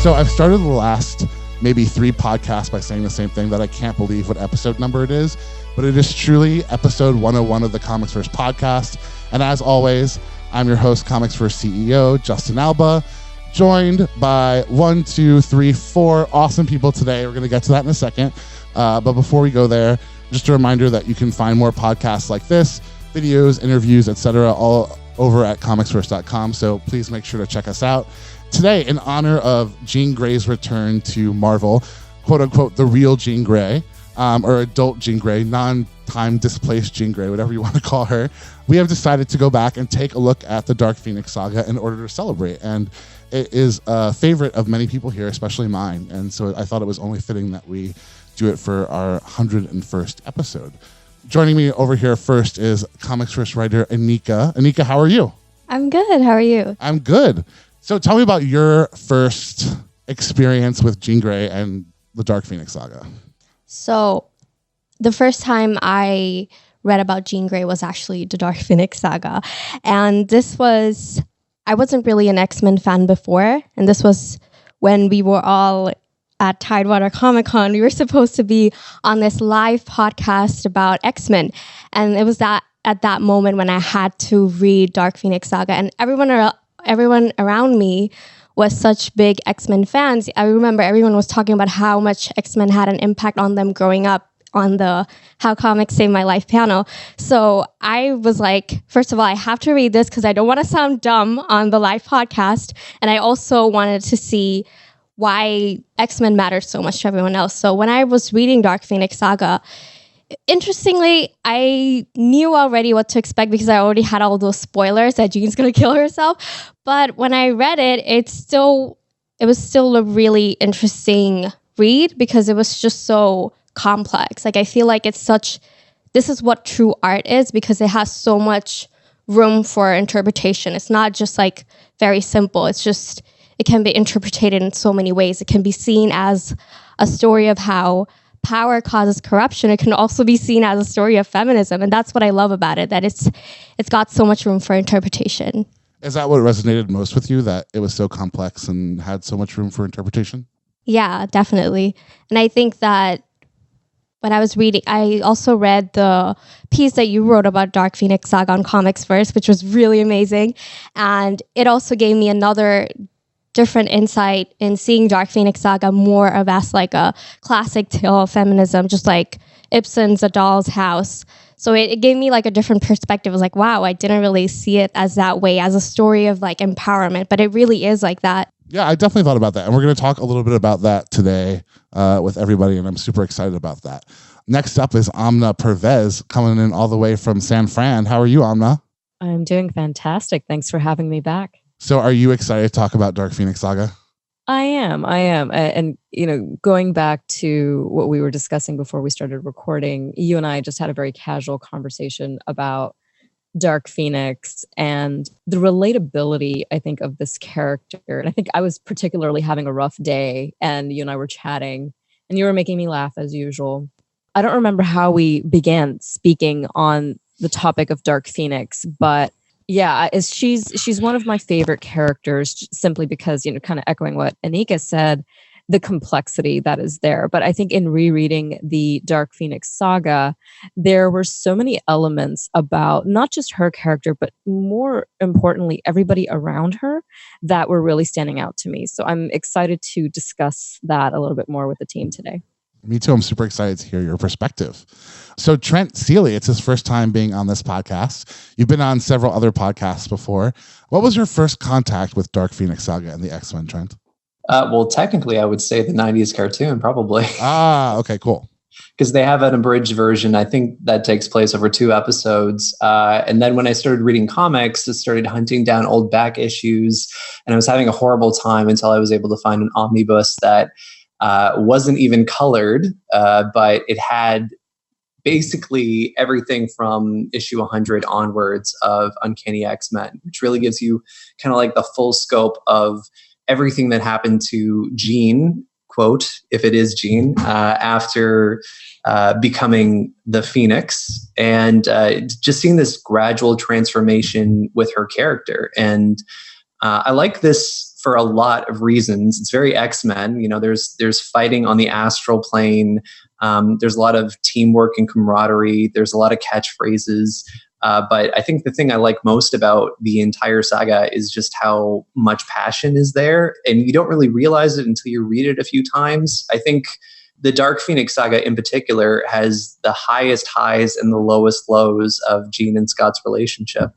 So I've started the last maybe 3 podcasts by saying the same thing, that I can't believe what episode number it is, but it is truly episode 101 of the Comics Verse podcast. And as always, I'm your host, Comics Verse CEO, Justin Alba, joined by 1, 2, 3, 4 awesome people today. We're going to get to that in a second. But before we go there, just a reminder that you can find more podcasts like this, videos, interviews, etc., all over at comicsverse.com. So please make sure to check us out. Today, in honor of Jean Grey's return to Marvel, quote unquote, the real Jean Grey, or adult Jean Grey, non-time displaced Jean Grey, whatever you want to call her, we have decided to go back and take a look at the Dark Phoenix Saga in order to celebrate. And it is a favorite of many people here, especially mine. And so I thought it was only fitting that we do it for our 101st episode. Joining me over here first is Comics Verse writer Anika. Anika, how are you? I'm good. How are you? I'm good. So tell me about your first experience with Jean Grey and the Dark Phoenix Saga. So the first time I read about Jean Grey was actually the Dark Phoenix Saga. And I wasn't really an X-Men fan before. And this was when we were all at Tidewater Comic Con. We were supposed to be on this live podcast about X-Men. And it was at that moment when I had to read Dark Phoenix Saga. And everyone around me was such big X-Men fans. I remember everyone was talking about how much X-Men had an impact on them growing up on the How Comics Saved My Life panel. So I was like, first of all, I have to read this because I don't want to sound dumb on the live podcast. And I also wanted to see why X-Men matters so much to everyone else. So when I was reading Dark Phoenix Saga, interestingly, I knew already what to expect because I already had all those spoilers that Jean's going to kill herself. But when I read it, it was still a really interesting read because it was just so complex. Like, I feel like this is what true art is because it has so much room for interpretation. It's not just like very simple. It can be interpreted in so many ways. It can be seen as a story of how power causes corruption. It can also be seen as a story of feminism. And that's what I love about it, that it's got so much room for interpretation. Is that what resonated most with you, that it was so complex and had so much room for interpretation? Yeah, definitely. And I think that when I was reading, I also read the piece that you wrote about Dark Phoenix Saga on Comics Verse, which was really amazing. And it also gave me another different insight in seeing Dark Phoenix Saga more of as like a classic tale of feminism, just like Ibsen's A Doll's House. So it gave me like a different perspective. It was like, wow, I didn't really see it as that way, as a story of like empowerment, but it really is like that. Yeah, I definitely thought about that. And we're going to talk a little bit about that today with everybody, and I'm super excited about that. Next up is Amna Pervez, coming in all the way from San Fran. How are you, Amna? I'm doing fantastic. Thanks for having me back. So are you excited to talk about Dark Phoenix Saga? I am. And, going back to what we were discussing before we started recording, you and I just had a very casual conversation about Dark Phoenix and the relatability, I think, of this character. And I think I was particularly having a rough day, and you and I were chatting, and you were making me laugh as usual. I don't remember how we began speaking on the topic of Dark Phoenix, but yeah, she's one of my favorite characters simply because, kind of echoing what Anika said, the complexity that is there. But I think in rereading the Dark Phoenix Saga, there were so many elements about not just her character, but more importantly, everybody around her that were really standing out to me. So I'm excited to discuss that a little bit more with the team today. Me too. I'm super excited to hear your perspective. So Trent Seeley, it's his first time being on this podcast. You've been on several other podcasts before. What was your first contact with Dark Phoenix Saga and the X-Men, Trent? Well, technically, I would say the 90s cartoon, probably. Okay, cool. Because they have an abridged version. I think that takes place over 2 episodes. And then when I started reading comics, I started hunting down old back issues. And I was having a horrible time until I was able to find an omnibus that wasn't even colored, but it had basically everything from issue 100 onwards of Uncanny X-Men, which really gives you kind of like the full scope of everything that happened to Jean, quote, if it is Jean, after becoming the Phoenix, and just seeing this gradual transformation with her character. And I like this for a lot of reasons. It's very X-Men. You know, there's fighting on the astral plane. There's a lot of teamwork and camaraderie. There's a lot of catchphrases. But I think the thing I like most about the entire saga is just how much passion is there. And you don't really realize it until you read it a few times. I think the Dark Phoenix Saga in particular has the highest highs and the lowest lows of Jean and Scott's relationship.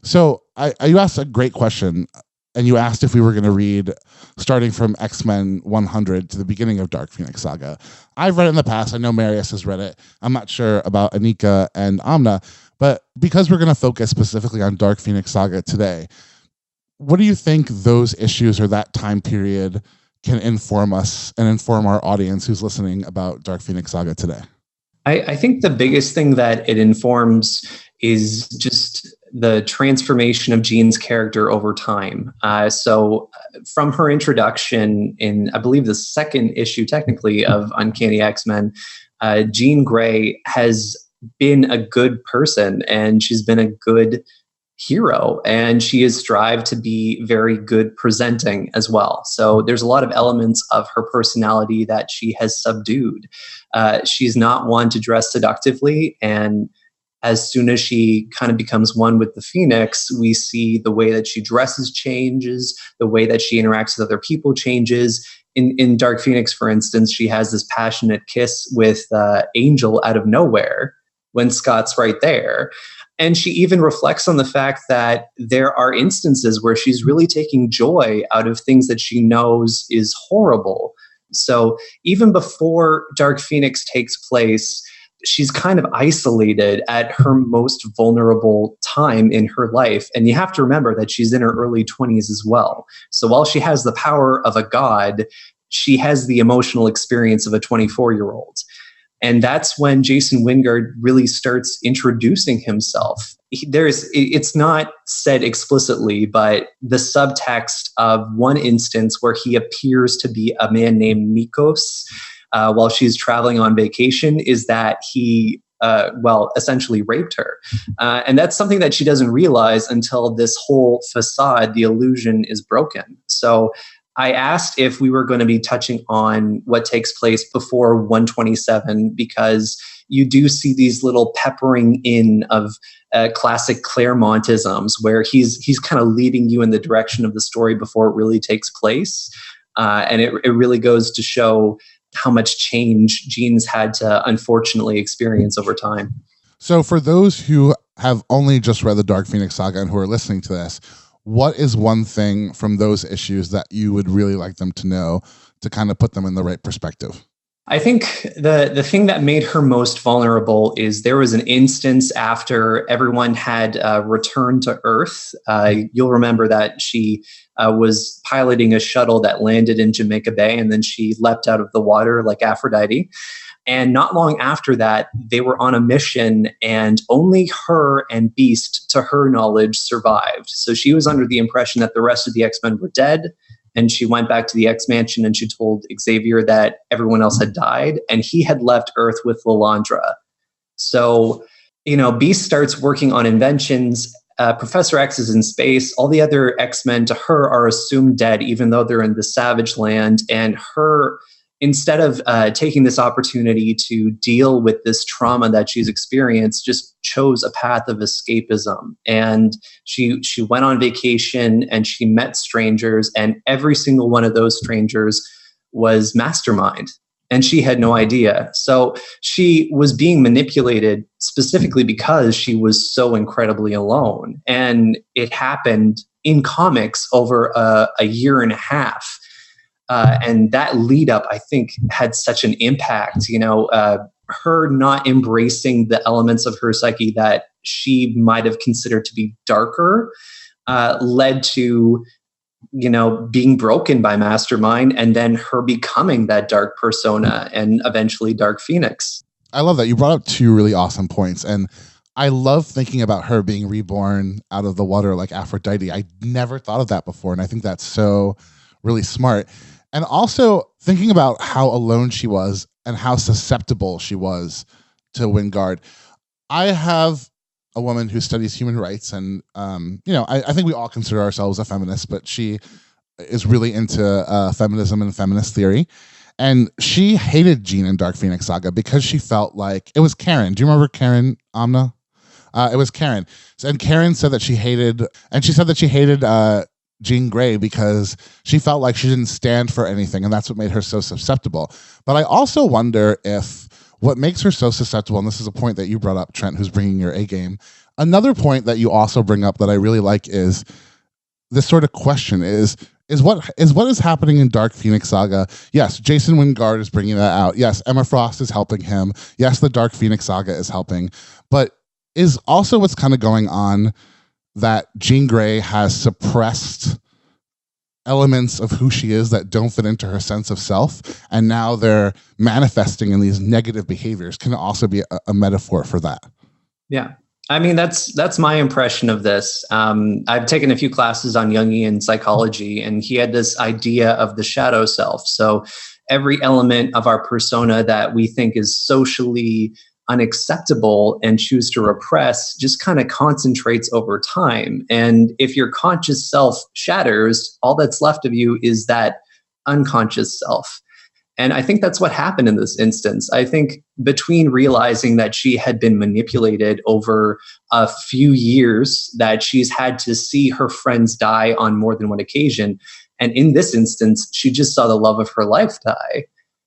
So you asked a great question, and you asked if we were going to read starting from X-Men 100 to the beginning of Dark Phoenix Saga. I've read it in the past. I know Marius has read it. I'm not sure about Anika and Amna, but because we're going to focus specifically on Dark Phoenix Saga today, what do you think those issues or that time period can inform us and inform our audience who's listening about Dark Phoenix Saga today? I think the biggest thing that it informs is just the transformation of Jean's character over time. So from her introduction in, I believe, the second issue, technically, of Uncanny X-Men, Jean Grey has been a good person, and she's been a good hero, and she has strived to be very good presenting as well. So there's a lot of elements of her personality that she has subdued. She's not one to dress seductively, and as soon as she kind of becomes one with the Phoenix, we see the way that she dresses changes, the way that she interacts with other people changes. In Dark Phoenix, for instance, she has this passionate kiss with Angel out of nowhere when Scott's right there. And she even reflects on the fact that there are instances where she's really taking joy out of things that she knows is horrible. So even before Dark Phoenix takes place, she's kind of isolated at her most vulnerable time in her life. And you have to remember that she's in her early 20s as well. So while she has the power of a god, she has the emotional experience of a 24-year-old. And that's when Jason Wingard really starts introducing himself. It's not said explicitly, but the subtext of one instance where he appears to be a man named Nikos while she's traveling on vacation is that he, essentially raped her. And that's something that she doesn't realize until this whole facade, the illusion, is broken. So I asked if we were going to be touching on what takes place before 127, because you do see these little peppering in of classic Claremontisms where he's kind of leading you in the direction of the story before it really takes place. And it really goes to show how much change Jean's had to unfortunately experience over time. So for those who have only just read the Dark Phoenix Saga and who are listening to this, what is one thing from those issues that you would really like them to know to kind of put them in the right perspective? I think the thing that made her most vulnerable is there was an instance after everyone had returned to Earth. You'll remember that she was piloting a shuttle that landed in Jamaica Bay, and then she leapt out of the water like Aphrodite. And not long after that, they were on a mission, and only her and Beast, to her knowledge, survived. So she was under the impression that the rest of the X-Men were dead, and she went back to the X-Mansion and she told Xavier that everyone else had died, and he had left Earth with Lilandra. So, Beast starts working on inventions. Professor X is in space. All the other X-Men to her are assumed dead, even though they're in the Savage Land, and her, instead of taking this opportunity to deal with this trauma that she's experienced, just chose a path of escapism. And she went on vacation and she met strangers, and every single one of those strangers was Mastermind. And she had no idea. So she was being manipulated specifically because she was so incredibly alone. And it happened in comics over a year and a half. And that lead up, I think, had such an impact. Her not embracing the elements of her psyche that she might have considered to be darker led to, being broken by Mastermind, and then her becoming that dark persona and eventually Dark Phoenix. I love that. You brought up two really awesome points. And I love thinking about her being reborn out of the water like Aphrodite. I never thought of that before. And I think that's so really smart. And also thinking about how alone she was and how susceptible she was to Wingard. I have a woman who studies human rights, and I think we all consider ourselves a feminist, but she is really into feminism and feminist theory. And she hated Jean in Dark Phoenix Saga because she felt like it was Karen. Do you remember Karen, Amna? It was Karen. And Karen said that she hated Jean Grey because she felt like she didn't stand for anything, and that's what made her so susceptible. But I also wonder if what makes her so susceptible, and this is a point that you brought up, Trent, who's bringing your A game. Another point that you also bring up that I really like is this sort of question is what is happening in Dark Phoenix Saga. Yes, Jason Wingard is bringing that out. Yes, Emma Frost is helping him. Yes, the Dark Phoenix Saga is helping. But is also what's kind of going on that Jean Grey has suppressed elements of who she is that don't fit into her sense of self, and now they're manifesting in these negative behaviors. Can also be a metaphor for that. Yeah. I mean, that's my impression of this. I've taken a few classes on Jungian psychology, and he had this idea of the shadow self. So every element of our persona that we think is socially unacceptable and choose to repress just kind of concentrates over time. And if your conscious self shatters, all that's left of you is that unconscious self. And I think that's what happened in this instance. I think between realizing that she had been manipulated over a few years, that she's had to see her friends die on more than one occasion, and in this instance, she just saw the love of her life die.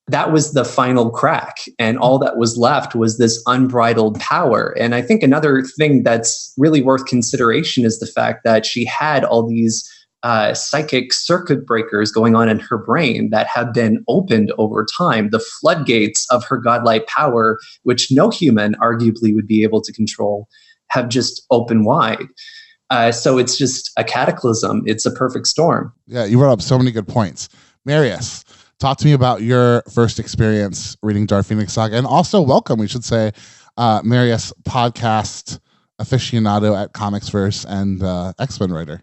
That was the final crack. And all that was left was this unbridled power. And I think another thing that's really worth consideration is the fact that she had all these psychic circuit breakers going on in her brain that have been opened over time. The floodgates of her godlike power, which no human arguably would be able to control, have just opened wide. So it's just a cataclysm. It's a perfect storm. Yeah, you brought up so many good points. Marius, talk to me about your first experience reading Dark Phoenix Saga. And also welcome, we should say, Marius, podcast aficionado at Comicsverse and X-Men writer.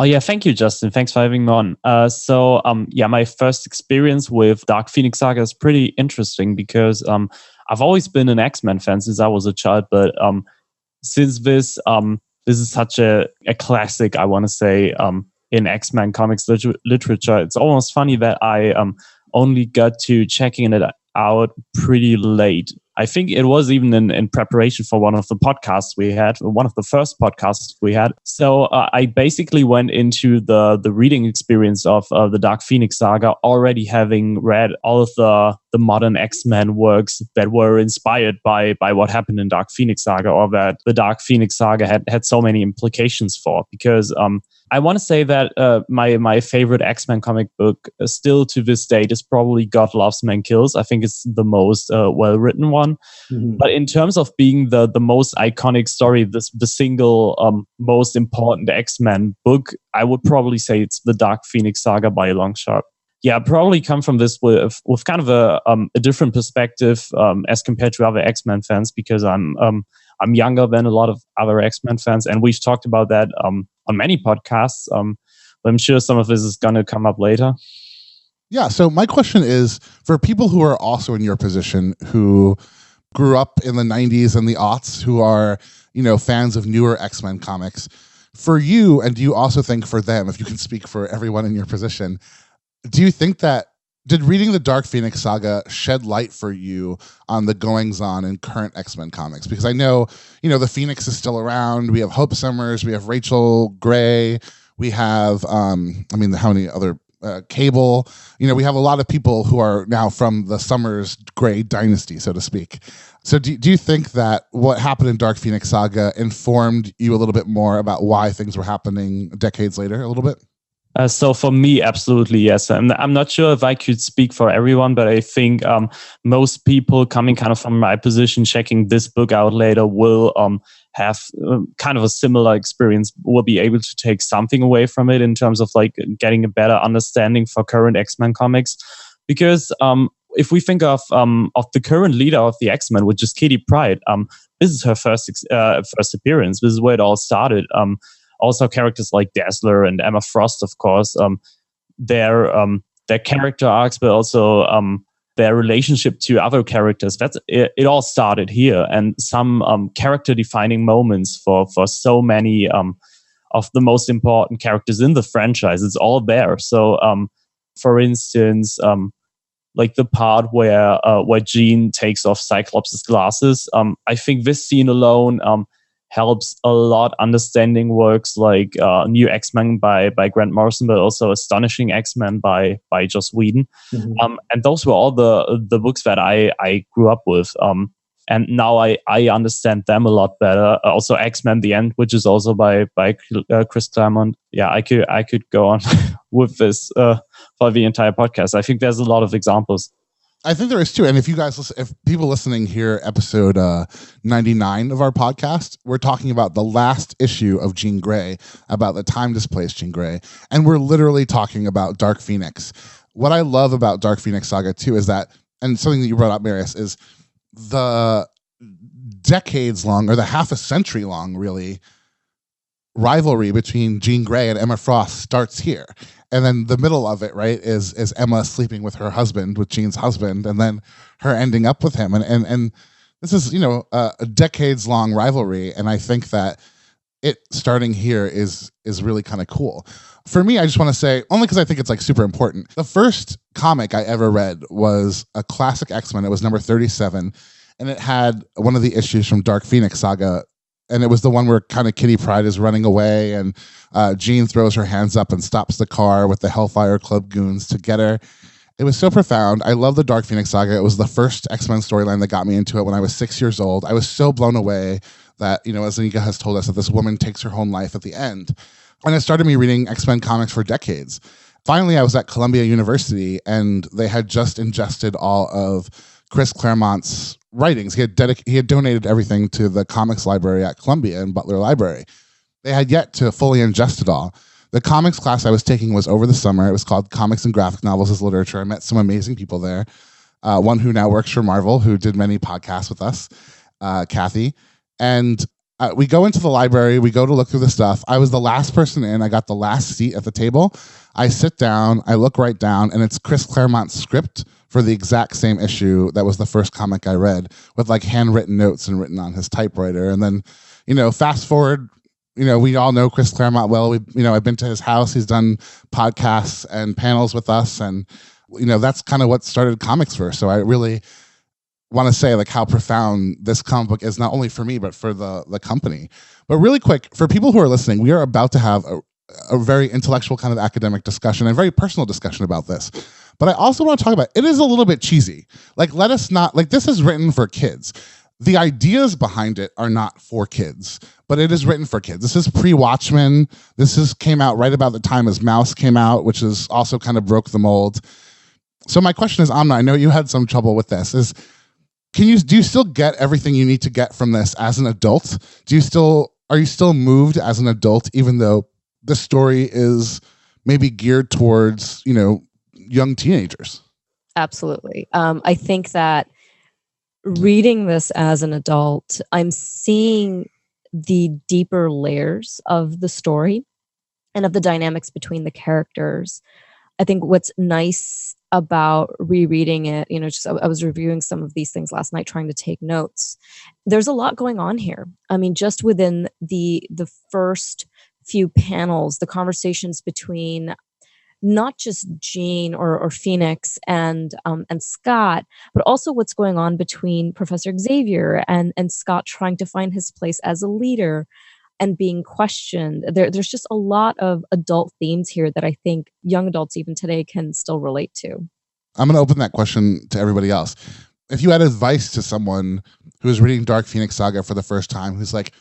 Oh yeah, thank you, Justin. Thanks for having me on. My first experience with Dark Phoenix Saga is pretty interesting because I've always been an X-Men fan since I was a child, but since this is such a classic, I want to say, in X-Men comics literature, it's almost funny that I only got to checking it out pretty late. I think it was even in preparation for one of the podcasts we had, one of the first podcasts we had. So I basically went into the reading experience of the Dark Phoenix Saga already having read all of the modern X-Men works that were inspired by what happened in Dark Phoenix Saga, or that the Dark Phoenix Saga had so many implications for. Because I want to say that my favorite X-Men comic book still to this date is probably God Loves Man Kills. I think it's the most well-written one. Mm-hmm. But in terms of being the most iconic story, the single most important X-Men book, I would probably say it's the Dark Phoenix Saga by a long shot. Yeah, I probably come from this with kind of a different perspective as compared to other X-Men fans, because I'm younger than a lot of other X-Men fans, and we've talked about that on many podcasts. But I'm sure some of this is going to come up later. Yeah, so my question is, for people who are also in your position, who grew up in the 90s and the aughts, who are, fans of newer X-Men comics, for you, and do you also think for them, if you can speak for everyone in your position, do you think that did reading the Dark Phoenix Saga shed light for you on the goings-on in current X-Men comics? Because I know, the Phoenix is still around. We have Hope Summers. We have Rachel Gray. We have, how many other, Cable. We have a lot of people who are now from the Summers Gray dynasty, so to speak. So do you think that what happened in Dark Phoenix Saga informed you a little bit more about why things were happening decades later, a little bit? So for me, absolutely, yes. And I'm not sure if I could speak for everyone, but I think most people coming kind of from my position, checking this book out later, will have kind of a similar experience, will be able to take something away from it in terms of like getting a better understanding for current X-Men comics. Because if we think of the current leader of the X-Men, which is Kitty Pryde, this is her first appearance. This is where it all started. Also, characters like Dazzler and Emma Frost, of course, their character arcs, but also their relationship to other characters. It all started here, and some character-defining moments for so many the most important characters in the franchise. It's all there. So, for instance, like the part where Jean takes off Cyclops' glasses. I think this scene alone helps a lot understanding works like New X-Men by Grant Morrison, but also Astonishing X-Men by Joss Whedon. Mm-hmm. And those were all the books that I grew up with. And now I understand them a lot better. Also, X-Men: The End, which is also by Chris Claremont. Yeah, I could go on with this for the entire podcast. I think there's a lot of examples. I think there is too. And if you guys listen, if people listening hear episode 99 of our podcast, we're talking about the last issue of Jean Grey, about the time displaced Jean Grey, and we're literally talking about Dark Phoenix. What I love about Dark Phoenix Saga too is that, and something that you brought up, Marius, is the decades long, or the half a century long, really, rivalry between Jean Grey and Emma Frost starts here. And then the middle of it, right, is Emma sleeping with her husband, with Jean's husband, and then her ending up with him. And this is, a decades long rivalry. And I think that it starting here is really kind of cool. For me, I just want to say, only because I think it's like super important, the first comic I ever read was a classic X-Men. It was number 37, and it had one of the issues from Dark Phoenix Saga, and it was the one where kind of Kitty Pryde is running away, and Jean throws her hands up and stops the car with the Hellfire Club goons to get her. It was so profound. I love the Dark Phoenix Saga. It was the first X-Men storyline that got me into it when I was 6 years old. I was so blown away that, as Anika has told us, that this woman takes her own life at the end. And it started me reading X-Men comics for decades. Finally, I was at Columbia University, and they had just ingested all of Chris Claremont's writings. He had donated everything to the comics library at Columbia and Butler Library. They had yet to fully ingest it all. The comics class I was taking was over the summer. It was called Comics and Graphic Novels as Literature. I met some amazing people there. One who now works for Marvel, who did many podcasts with us, Kathy. And we go into the library. We go to look through the stuff. I was the last person in. I got the last seat at the table. I sit down. I look right down, and it's Chris Claremont's script for the exact same issue that was the first comic I read, with like handwritten notes and written on his typewriter. And then, fast forward, we all know Chris Claremont well. I've been to his house. He's done podcasts and panels with us, and that's kind of what started comics for. So I really want to say like how profound this comic book is, not only for me but for the company. But really quick, for people who are listening, we are about to have a very intellectual kind of academic discussion and very personal discussion about this. But I also want to talk about, it is a little bit cheesy. Like, let us not, like, this is written for kids. The ideas behind it are not for kids, but it is written for kids. This is pre-Watchmen. Came out right about the time as Mouse came out, which is also kind of broke the mold. So my question is, Amna, I know you had some trouble with this, do you still get everything you need to get from this as an adult? Are you still moved as an adult, even though the story is maybe geared towards, young teenagers? Absolutely. I think that reading this as an adult, I'm seeing the deeper layers of the story and of the dynamics between the characters. I think what's nice about rereading it, I was reviewing some of these things last night, trying to take notes. There's a lot going on here. I mean, just within the first few panels, the conversations between not just Jean or Phoenix and Scott, but also what's going on between Professor Xavier and Scott trying to find his place as a leader and being questioned. There's just a lot of adult themes here that I think young adults even today can still relate to. I'm going to open that question to everybody else. If you had advice to someone who's reading Dark Phoenix Saga for the first time, who's like,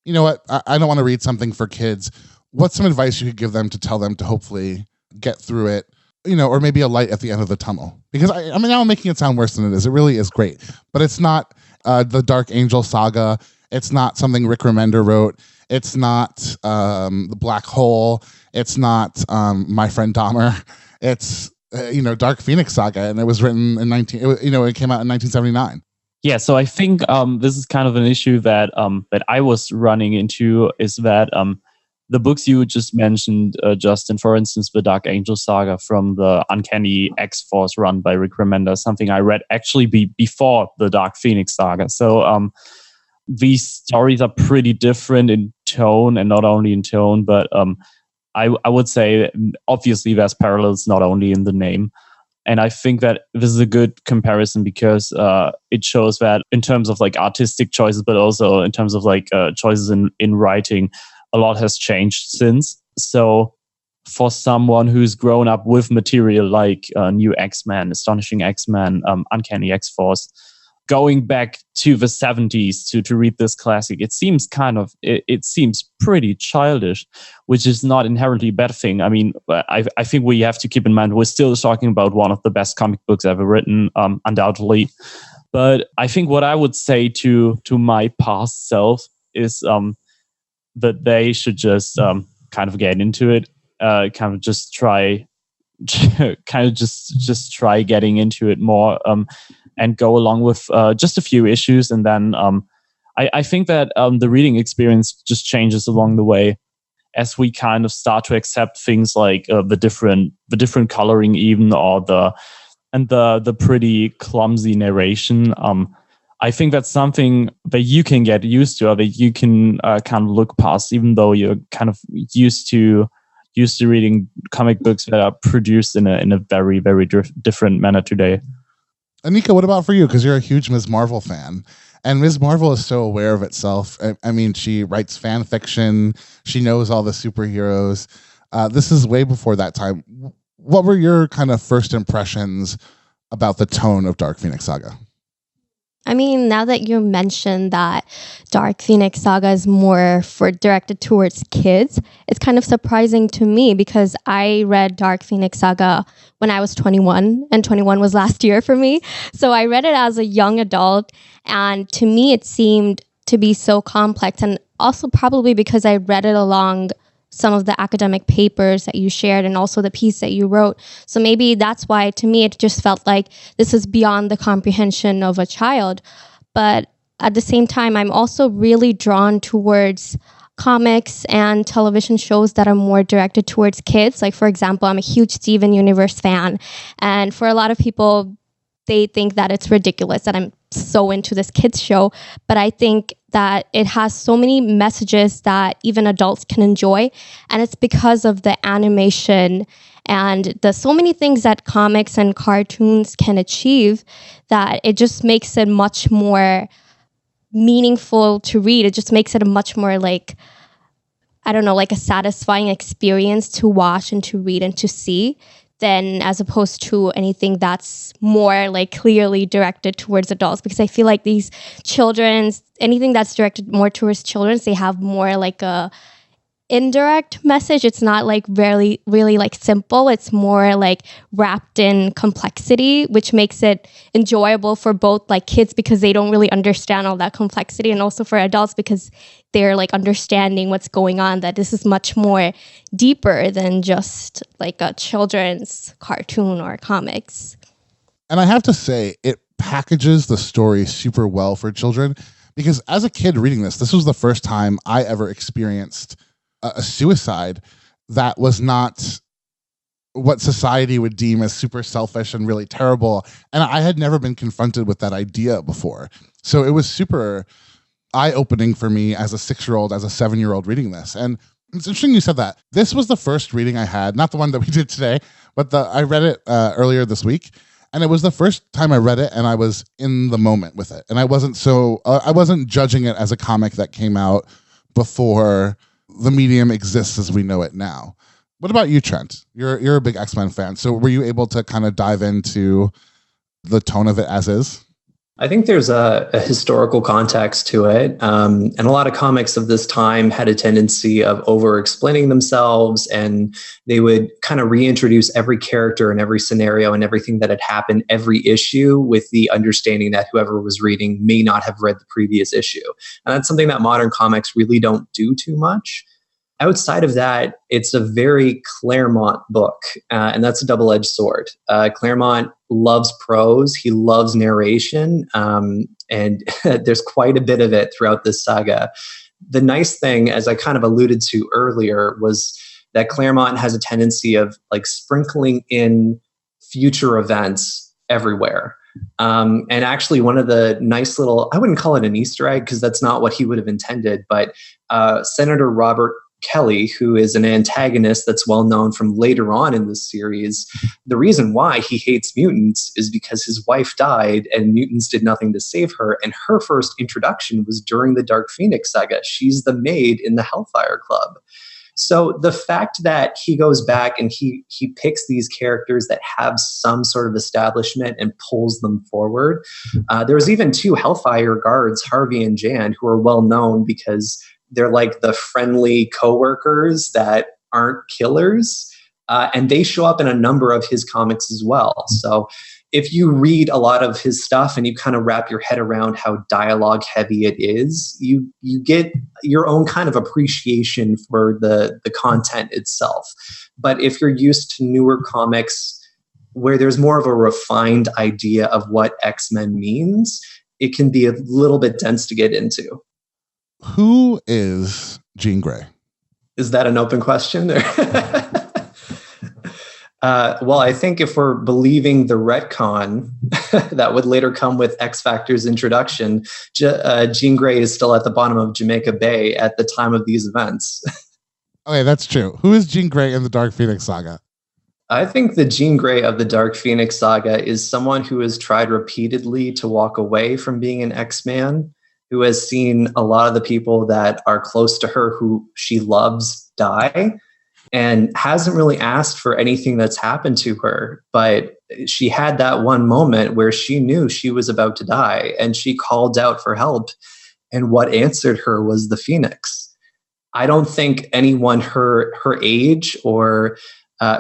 you know what, I don't want to read something for kids, what's some advice you could give them to tell them to hopefully get through it, or maybe a light at the end of the tunnel? Because I mean, now I'm making it sound worse than it is. It really is great, but it's not the Dark Angel Saga. It's not something Rick Remender wrote. It's not The Black Hole. It's not My Friend Dahmer. It's Dark Phoenix Saga, and it was written in it came out in 1979. Yeah, so I think this is kind of an issue that I was running into, is that the books you just mentioned, Justin, for instance, the Dark Angel Saga from the Uncanny X-Force run by Rick Remender, something I read actually before the Dark Phoenix Saga. So these stories are pretty different in tone, and not only in tone, but I would say obviously there's parallels not only in the name. And I think that this is a good comparison because it shows that in terms of like artistic choices, but also in terms of like choices in writing, a lot has changed since. So for someone who's grown up with material like New X-Men, Astonishing X-Men, Uncanny X-Force, going back to the 70s to read this classic, it seems it seems pretty childish, which is not inherently a bad thing. I mean, I think we have to keep in mind we're still talking about one of the best comic books ever written, undoubtedly. But I think what I would say to my past self is that they should just kind of get into it, just try getting into it more. And go along with just a few issues. And then I think that the reading experience just changes along the way as we kind of start to accept things like the different coloring even, or the pretty clumsy narration. I think that's something that you can get used to, or that you can kind of look past, even though you're kind of used to reading comic books that are produced in a very, very different manner today. Anika, what about for you? Because you're a huge Ms. Marvel fan. And Ms. Marvel is so aware of itself. I mean, she writes fan fiction. She knows all the superheroes. This is way before that time. What were your kind of first impressions about the tone of Dark Phoenix Saga? I mean, now that you mentioned that Dark Phoenix Saga is more directed towards kids, it's kind of surprising to me because I read Dark Phoenix Saga when I was 21, and 21 was last year for me. So I read it as a young adult, and to me it seemed to be so complex, and also probably because I read it along some of the academic papers that you shared and also the piece that you wrote. So maybe that's why, to me, it just felt like this is beyond the comprehension of a child. But at the same time, I'm also really drawn towards comics and television shows that are more directed towards kids. Like, for example, I'm a huge Steven Universe fan. And for a lot of people, they think that it's ridiculous that I'm so into this kids show. But I think that it has so many messages that even adults can enjoy. And it's because of the animation and the so many things that comics and cartoons can achieve that it just makes it much more meaningful to read. It just makes it a much more like a satisfying experience to watch and to read and to see, than as opposed to anything that's more like clearly directed towards adults. Because I feel like these anything that's directed more towards children, they have more like a indirect message. It's not like really like simple. It's more like wrapped in complexity, which makes it enjoyable for both like kids because they don't really understand all that complexity, and also for adults because they're like understanding what's going on, that this is much more deeper than just like a children's cartoon or comics. And I have to say, it packages the story super well for children, because as a kid reading this was the first time I ever experienced a suicide that was not what society would deem as super selfish and really terrible. And I had never been confronted with that idea before. So it was super eye-opening for me as a 6-year-old, as a 7-year-old reading this. And it's interesting you said that. This was the first reading I had, not the one that we did today, but I read it earlier this week. And it was the first time I read it and I was in the moment with it. And I wasn't judging it as a comic that came out before the medium exists as we know it now. What about you, Trent? You're a big X-Men fan. So were you able to kind of dive into the tone of it as is? I think there's a historical context to it. And a lot of comics of this time had a tendency of over-explaining themselves, and they would kind of reintroduce every character and every scenario and everything that had happened every issue with the understanding that whoever was reading may not have read the previous issue. And that's something that modern comics really don't do too much. Outside of that, it's a very Claremont book, and that's a double-edged sword. Claremont loves prose, he loves narration, and there's quite a bit of it throughout this saga. The nice thing, as I kind of alluded to earlier, was that Claremont has a tendency of like sprinkling in future events everywhere. And actually, one of the nice little, I wouldn't call it an Easter egg because that's not what he would have intended, but Senator Robert Kelly, who is an antagonist that's well known from later on in this series, the reason why he hates mutants is because his wife died and mutants did nothing to save her. And her first introduction was during the Dark Phoenix saga. She's the maid in the Hellfire Club. So the fact that he goes back and he picks these characters that have some sort of establishment and pulls them forward. There was even 2 Hellfire guards, Harvey and Jan, who are well known because they're like the friendly coworkers that aren't killers. And they show up in a number of his comics as well. So if you read a lot of his stuff and you kind of wrap your head around how dialogue heavy it is, you get your own kind of appreciation for the content itself. But if you're used to newer comics where there's more of a refined idea of what X-Men means, it can be a little bit dense to get into. Who is Jean Grey? Is that an open question? Well, I think if we're believing the retcon that would later come with X Factor's introduction, Jean Grey is still at the bottom of Jamaica Bay at the time of these events. Okay, that's true. Who is Jean Grey in the Dark Phoenix saga? I think the Jean Grey of the Dark Phoenix saga is someone who has tried repeatedly to walk away from being an X-Man, who has seen a lot of the people that are close to her who she loves die, and hasn't really asked for anything that's happened to her. But she had that one moment where she knew she was about to die and she called out for help. And what answered her was the Phoenix. I don't think anyone her age or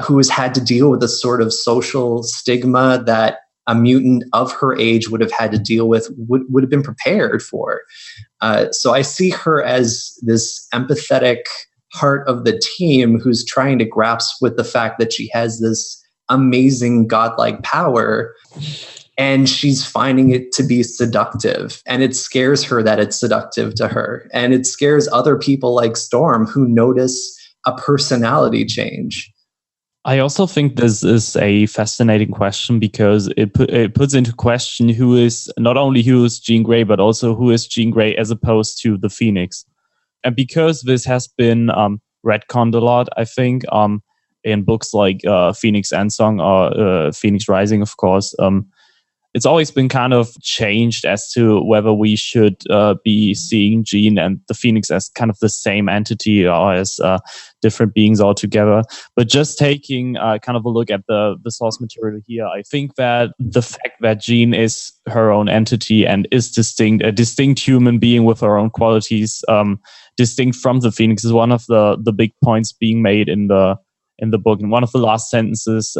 who has had to deal with the sort of social stigma that a mutant of her age would have had to deal with would have been prepared for. So I see her as this empathetic part of the team who's trying to grasp with the fact that she has this amazing godlike power and she's finding it to be seductive, and it scares her that it's seductive to her, and it scares other people like Storm who notice a personality change. I also think this is a fascinating question because it puts into question who is Jean Grey, but also who is Jean Grey as opposed to the Phoenix. And because this has been retconned a lot, I think, in books like Phoenix Endsong or Phoenix Rising, of course, it's always been kind of changed as to whether we should be seeing Jean and the Phoenix as kind of the same entity or as different beings altogether. But just taking kind of a look at the source material here, I think that the fact that Jean is her own entity and is a distinct human being with her own qualities, distinct from the Phoenix, is one of the big points being made in the book. In one of the last sentences,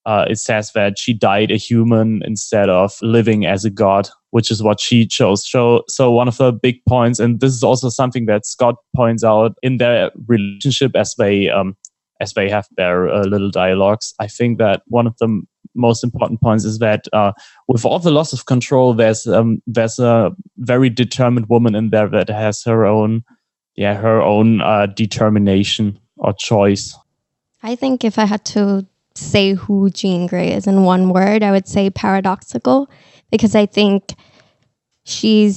it says that she died a human instead of living as a god, which is what she chose. So one of the big points, and this is also something that Scott points out in their relationship as they have their little dialogues. I think that one of the most important points is that with all the loss of control, there's a very determined woman in there that has her own determination or choice. I think if I had to say who Jean Grey is in one word, I would say paradoxical, because I think Jean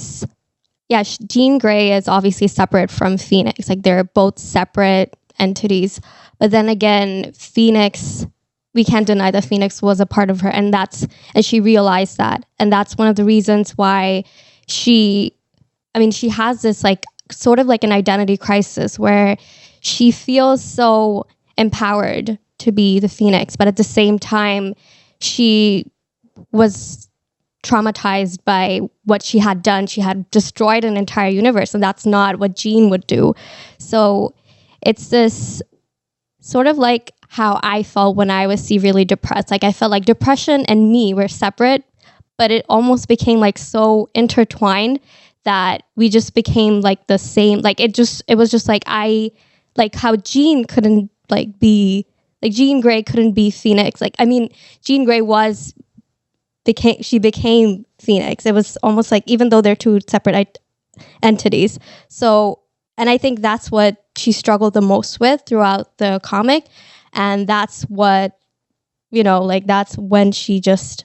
Grey is obviously separate from Phoenix. Like, they're both separate entities. But then again, Phoenix, we can't deny that Phoenix was a part of her, and she realized that. And that's one of the reasons why she has this like sort of like an identity crisis where she feels so empowered to be the Phoenix, but at the same time, she was traumatized by what she had done. She had destroyed an entire universe, and that's not what Jean would do. So it's this sort of like how I felt when I was severely depressed. Like, I felt like depression and me were separate, but it almost became like so intertwined that we just became like the same. Like, it was just like how Jean couldn't be Jean Grey couldn't be Phoenix. Jean Grey became Phoenix. It was almost like, even though they're two separate entities. So, and I think that's what she struggled the most with throughout the comic. And that's what, that's when she just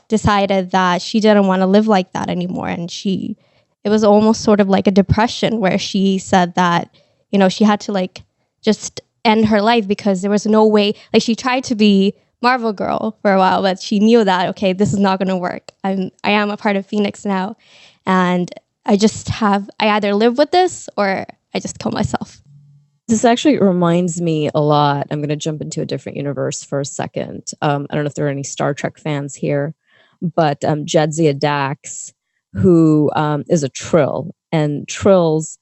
decided that she didn't want to live like that anymore. And it was almost sort of like a depression where she said that, she had to like just end her life because there was no way, like she tried to be Marvel Girl for a while, but she knew that, okay, this is not going to work. I am a part of Phoenix now. And I either live with this or I just kill myself. This actually reminds me a lot. I'm going to jump into a different universe for a second. I don't know if there are any Star Trek fans here, but Jadzia Dax, who is a Trill, and Trills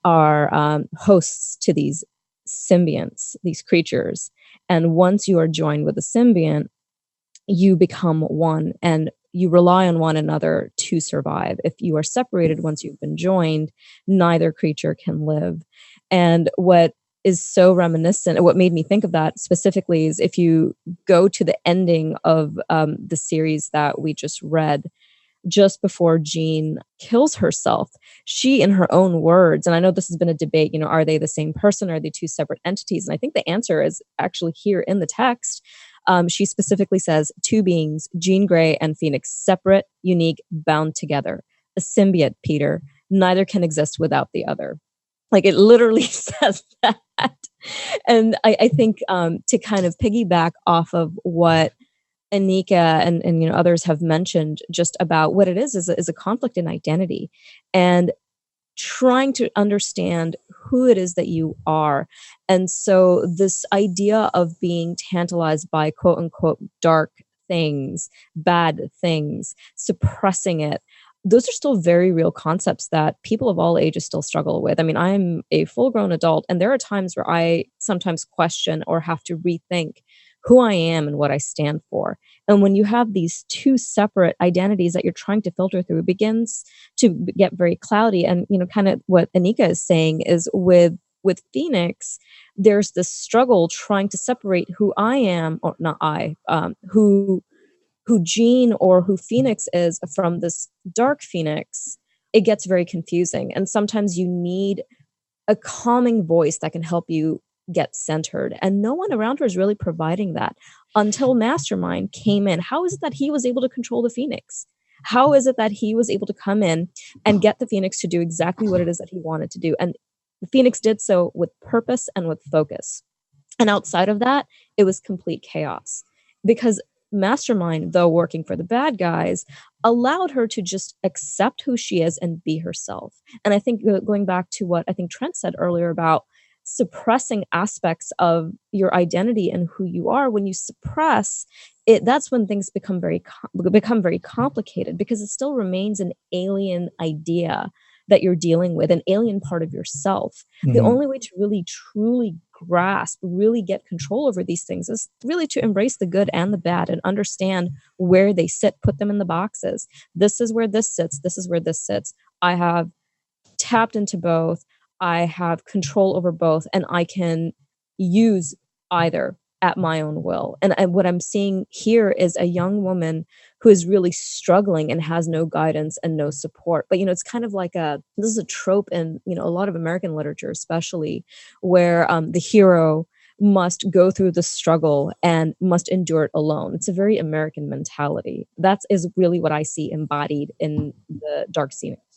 are hosts to these symbionts, these creatures. And once you are joined with a symbiont, you become one and you rely on one another to survive. If you are separated once you've been joined, neither creature can live. And what is so reminiscent, what made me think of that specifically, is if you go to the ending of the series that we just read, just before Jean kills herself, she, in her own words, and I know this has been a debate, are they the same person? Are they two separate entities? And I think the answer is actually here in the text. She specifically says, two beings, Jean Grey and Phoenix, separate, unique, bound together. A symbiote, Peter. Neither can exist without the other. Like, it literally says that. And I think to kind of piggyback off of what Anika and others have mentioned just about what it is a conflict in identity and trying to understand who it is that you are. And so this idea of being tantalized by quote unquote dark things, bad things, suppressing it, those are still very real concepts that people of all ages still struggle with. I mean, I'm a full-grown adult, and there are times where I sometimes question or have to rethink who I am and what I stand for. And when you have these two separate identities that you're trying to filter through, it begins to get very cloudy. And, kind of what Anika is saying is with Phoenix, there's this struggle trying to separate who I am, or not I, who Jean or who Phoenix is from this dark Phoenix. It gets very confusing. And sometimes you need a calming voice that can help you get centered. And no one around her is really providing that until Mastermind came in. How is it that he was able to control the Phoenix? How is it that he was able to come in and get the Phoenix to do exactly what it is that he wanted to do? And the Phoenix did so with purpose and with focus. And outside of that, it was complete chaos. Because Mastermind, though working for the bad guys, allowed her to just accept who she is and be herself. And I think going back to what I think Trent said earlier about suppressing aspects of your identity and who you are, when you suppress it, that's when things become very complicated, because it still remains an alien idea that you're dealing with, an alien part of yourself. Mm-hmm. The only way to really truly grasp, really get control over these things is really to embrace the good and the bad and understand where they sit, put them in the boxes. This is where this sits. This is where this sits. I have tapped into both. I have control over both, and I can use either at my own will. And what I'm seeing here is a young woman who is really struggling and has no guidance and no support. But, it's kind of like this is a trope in, a lot of American literature, especially, where the hero must go through the struggle and must endure it alone. It's a very American mentality. That is really what I see embodied in the Dark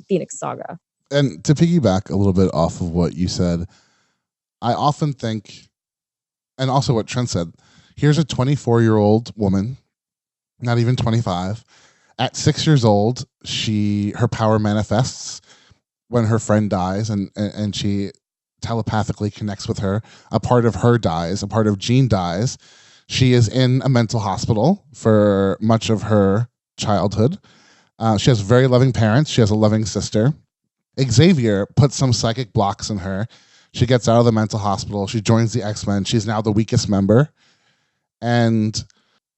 Phoenix saga. And to piggyback a little bit off of what you said, I often think, and also what Trent said, here's a 24-year-old woman, not even 25. At 6 years old, her power manifests when her friend dies, and she telepathically connects with her. A part of her dies, a part of Jean dies. She is in a mental hospital for much of her childhood. She has very loving parents. She has a loving sister. Xavier puts some psychic blocks in her. She gets out of the mental hospital. She joins the X-Men. She's now the weakest member. And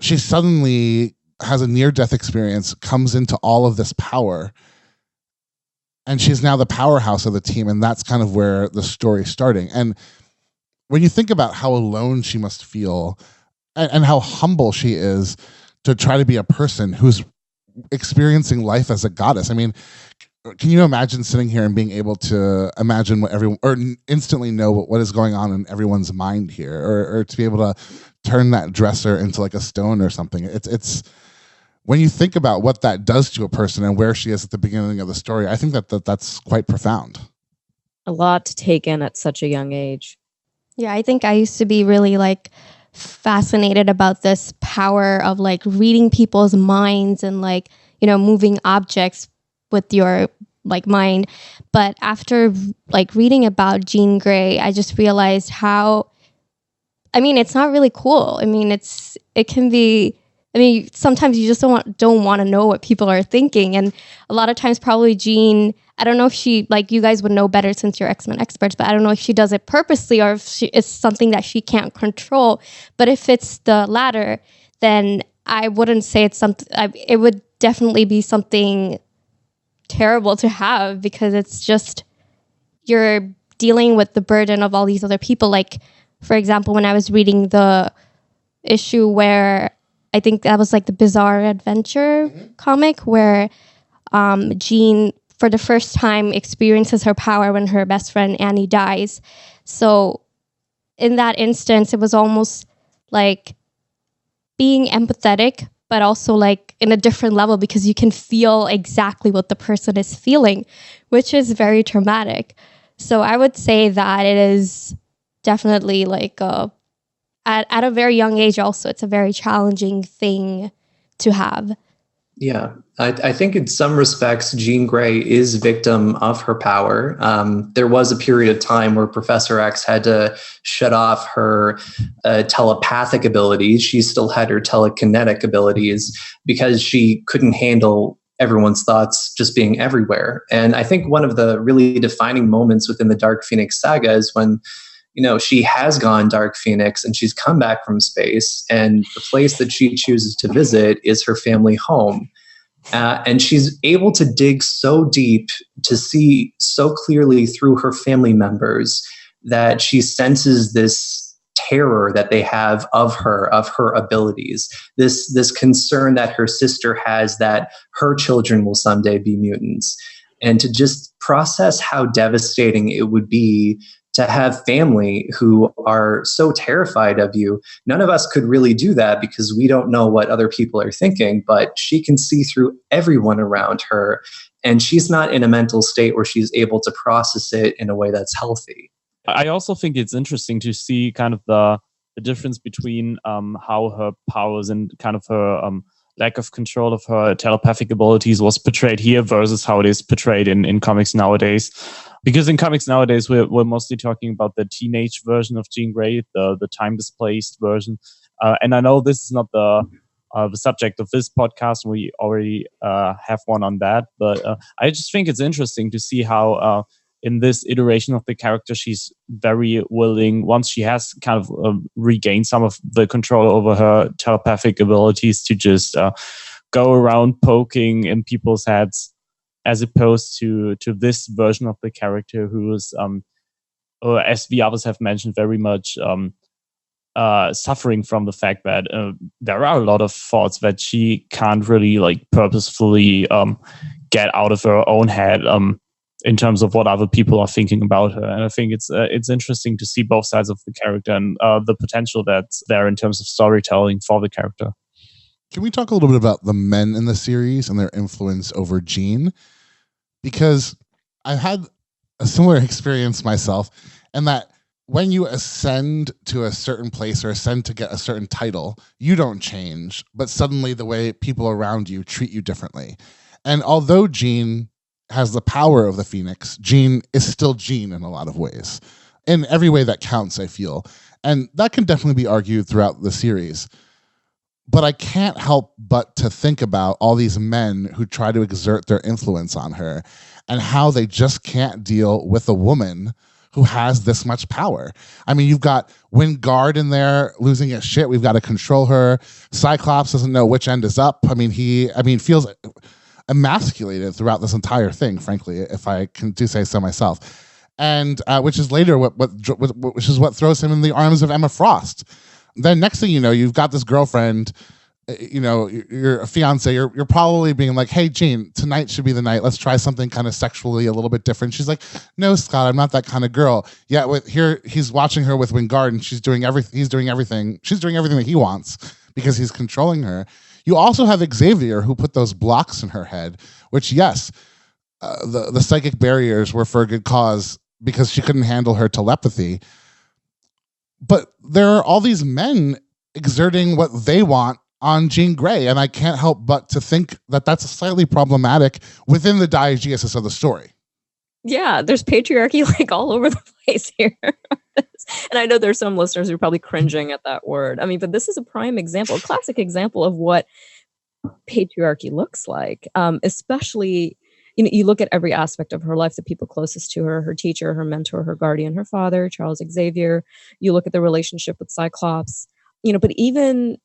she suddenly has a near-death experience, comes into all of this power. And she's now the powerhouse of the team. And that's kind of where the story's starting. And when you think about how alone she must feel and how humble she is to try to be a person who's experiencing life as a goddess. I mean, can you imagine sitting here and being able to imagine what everyone, or instantly know what is going on in everyone's mind here, or to be able to turn that dresser into like a stone or something? It's when you think about what that does to a person and where she is at the beginning of the story, I think that's quite profound. A lot to take in at such a young age. Yeah, I think I used to be really like fascinated about this power of like reading people's minds and like, you know, moving objects with your like mind. But after like reading about Jean Grey, I just realized how, I mean, it's not really cool. I mean, it can be, I mean, sometimes you just don't want to know what people are thinking. And a lot of times probably Jean, I don't know if she, like you guys would know better since you're X-Men experts, but I don't know if she does it purposely or if it's something that she can't control. But if it's the latter, then I wouldn't say it's something, it would definitely be something terrible to have, because it's just, you're dealing with the burden of all these other people. Like, for example, when I was reading the issue where I think that was like the Bizarre Adventure comic where Jean, for the first time, experiences her power when her best friend Annie dies. So in that instance, it was almost like being empathetic, but also like in a different level, because you can feel exactly what the person is feeling, which is very traumatic. So I would say that it is definitely like at a very young age also, it's a very challenging thing to have. Yeah, I think in some respects, Jean Grey is victim of her power. There was a period of time where Professor X had to shut off her telepathic abilities. She still had her telekinetic abilities because she couldn't handle everyone's thoughts just being everywhere. And I think one of the really defining moments within the Dark Phoenix saga is when, you know, she has gone Dark Phoenix and she's come back from space, and the place that she chooses to visit is her family home. And she's able to dig so deep to see so clearly through her family members that she senses this terror that they have of her abilities, this concern that her sister has that her children will someday be mutants, and to just process how devastating it would be to have family who are so terrified of you. None of us could really do that because we don't know what other people are thinking, but she can see through everyone around her, and she's not in a mental state where she's able to process it in a way that's healthy. I also think it's interesting to see kind of the difference between how her powers and kind of her lack of control of her telepathic abilities was portrayed here versus how it is portrayed in comics nowadays. Because in comics nowadays, we're mostly talking about the teenage version of Jean Grey, the time-displaced version. And I know this is not the subject of this podcast. We already have one on that. But I just think it's interesting to see how in this iteration of the character, she's very willing, once she has kind of regained some of the control over her telepathic abilities, to just go around poking in people's heads, as opposed to this version of the character who is, or as the others have mentioned, very much suffering from the fact that there are a lot of thoughts that she can't really like purposefully get out of her own head in terms of what other people are thinking about her. And I think it's interesting to see both sides of the character and the potential that's there in terms of storytelling for the character. Can we talk a little bit about the men in the series and their influence over Jean? Because I've had a similar experience myself, and that when you ascend to a certain place or ascend to get a certain title, you don't change, but suddenly the way people around you treat you differently. And although Jean has the power of the Phoenix, Jean is still Jean in a lot of ways. In every way that counts, I feel. And that can definitely be argued throughout the series. But I can't help but to think about all these men who try to exert their influence on her and how they just can't deal with a woman who has this much power. I mean, you've got Wingard in there losing his shit. We've got to control her. Cyclops doesn't know which end is up. I mean, feels emasculated throughout this entire thing, frankly, if I can do say so myself. And which is later which is what throws him in the arms of Emma Frost. Then next thing you know, you've got this girlfriend, you know, your fiance, you're probably being like, hey, Jean, tonight should be the night. Let's try something kind of sexually a little bit different. She's like, no, Scott, I'm not that kind of girl. Yeah, he's watching her with Wingard, and she's doing everything that he wants because he's controlling her. You also have Xavier, who put those blocks in her head, which, yes, the psychic barriers were for a good cause because she couldn't handle her telepathy. But there are all these men exerting what they want on Jean Grey, and I can't help but to think that that's slightly problematic within the diegesis of the story. Yeah, there's patriarchy like all over the place here. And I know there's some listeners who are probably cringing at that word. I mean, but this is a prime example, a classic example of what patriarchy looks like, especially, you look at every aspect of her life, the people closest to her, her teacher, her mentor, her guardian, her father, Charles Xavier. You look at the relationship with Cyclops, but even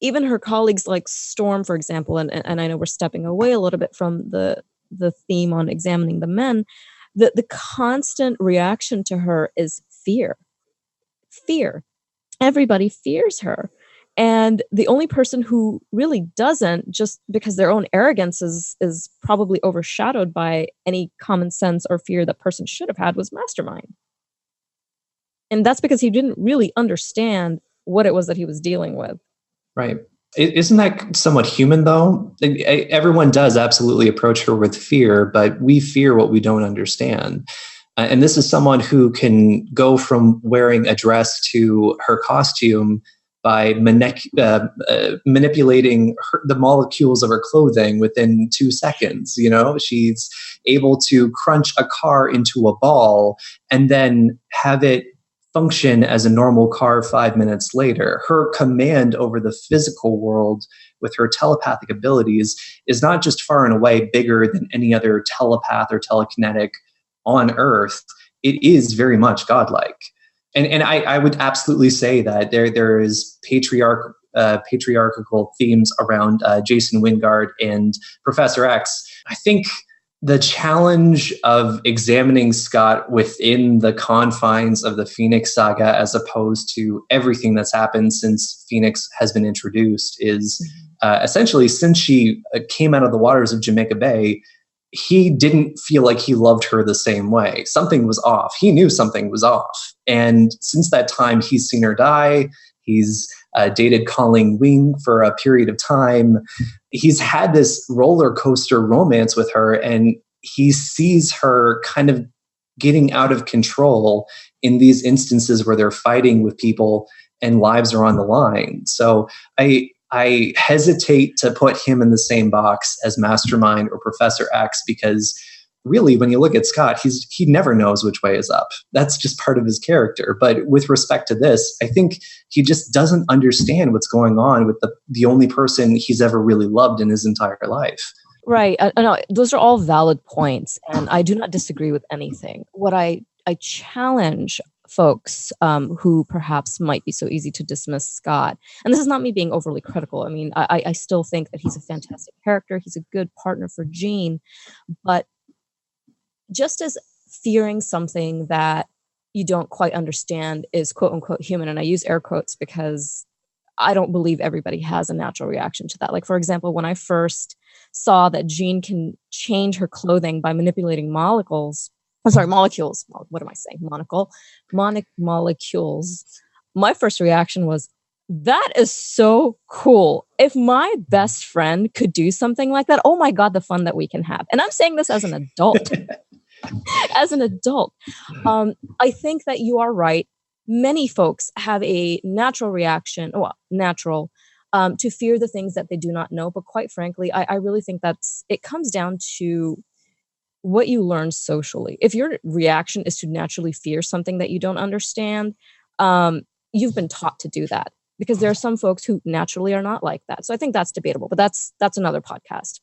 her colleagues like Storm, for example, and I know we're stepping away a little bit from the theme on examining the men, the constant reaction to her is fear. Everybody fears her. And the only person who really doesn't, just because their own arrogance is probably overshadowed by any common sense or fear that person should have had, was Mastermind. And that's because he didn't really understand what it was that he was dealing with. Right. Isn't that somewhat human, though? Everyone does absolutely approach her with fear, but we fear what we don't understand. And this is someone who can go from wearing a dress to her costume by manipulating the molecules of her clothing within 2 seconds. She's able to crunch a car into a ball and then have it function as a normal car 5 minutes later. Her command over the physical world with her telepathic abilities is not just far and away bigger than any other telepath or telekinetic on Earth. It is very much godlike. And I would absolutely say that there is patriarchal themes around Jason Wingard and Professor X. I think the challenge of examining Scott within the confines of the Phoenix Saga, as opposed to everything that's happened since Phoenix has been introduced, is essentially since she came out of the waters of Jamaica Bay, he didn't feel like he loved her the same way. Something was off. He knew something was off. And since that time, he's seen her die. He's dated Colleen Wing for a period of time. He's had this roller coaster romance with her, and he sees her kind of getting out of control in these instances where they're fighting with people and lives are on the line. So I hesitate to put him in the same box as Mastermind or Professor X, because really, when you look at Scott, he never knows which way is up. That's just part of his character. But with respect to this, I think he just doesn't understand what's going on with the only person he's ever really loved in his entire life. Right. No, those are all valid points, and I do not disagree with anything. What I challenge folks who perhaps might be so easy to dismiss Scott, and this is not me being overly critical. I mean, I still think that he's a fantastic character. He's a good partner for Jean, but just as fearing something that you don't quite understand is quote unquote human, and I use air quotes because I don't believe everybody has a natural reaction to that. Like, for example, when I first saw that Jean can change her clothing by manipulating molecules. What am I saying? Molecules. My first reaction was, that is so cool. If my best friend could do something like that, oh my God, the fun that we can have. And I'm saying this as an adult. I think that you are right. Many folks have a natural reaction, to fear the things that they do not know. But quite frankly, I really think it comes down to what you learn socially. If your reaction is to naturally fear something that you don't understand, you've been taught to do that, because there are some folks who naturally are not like that. So I think that's debatable, but that's another podcast.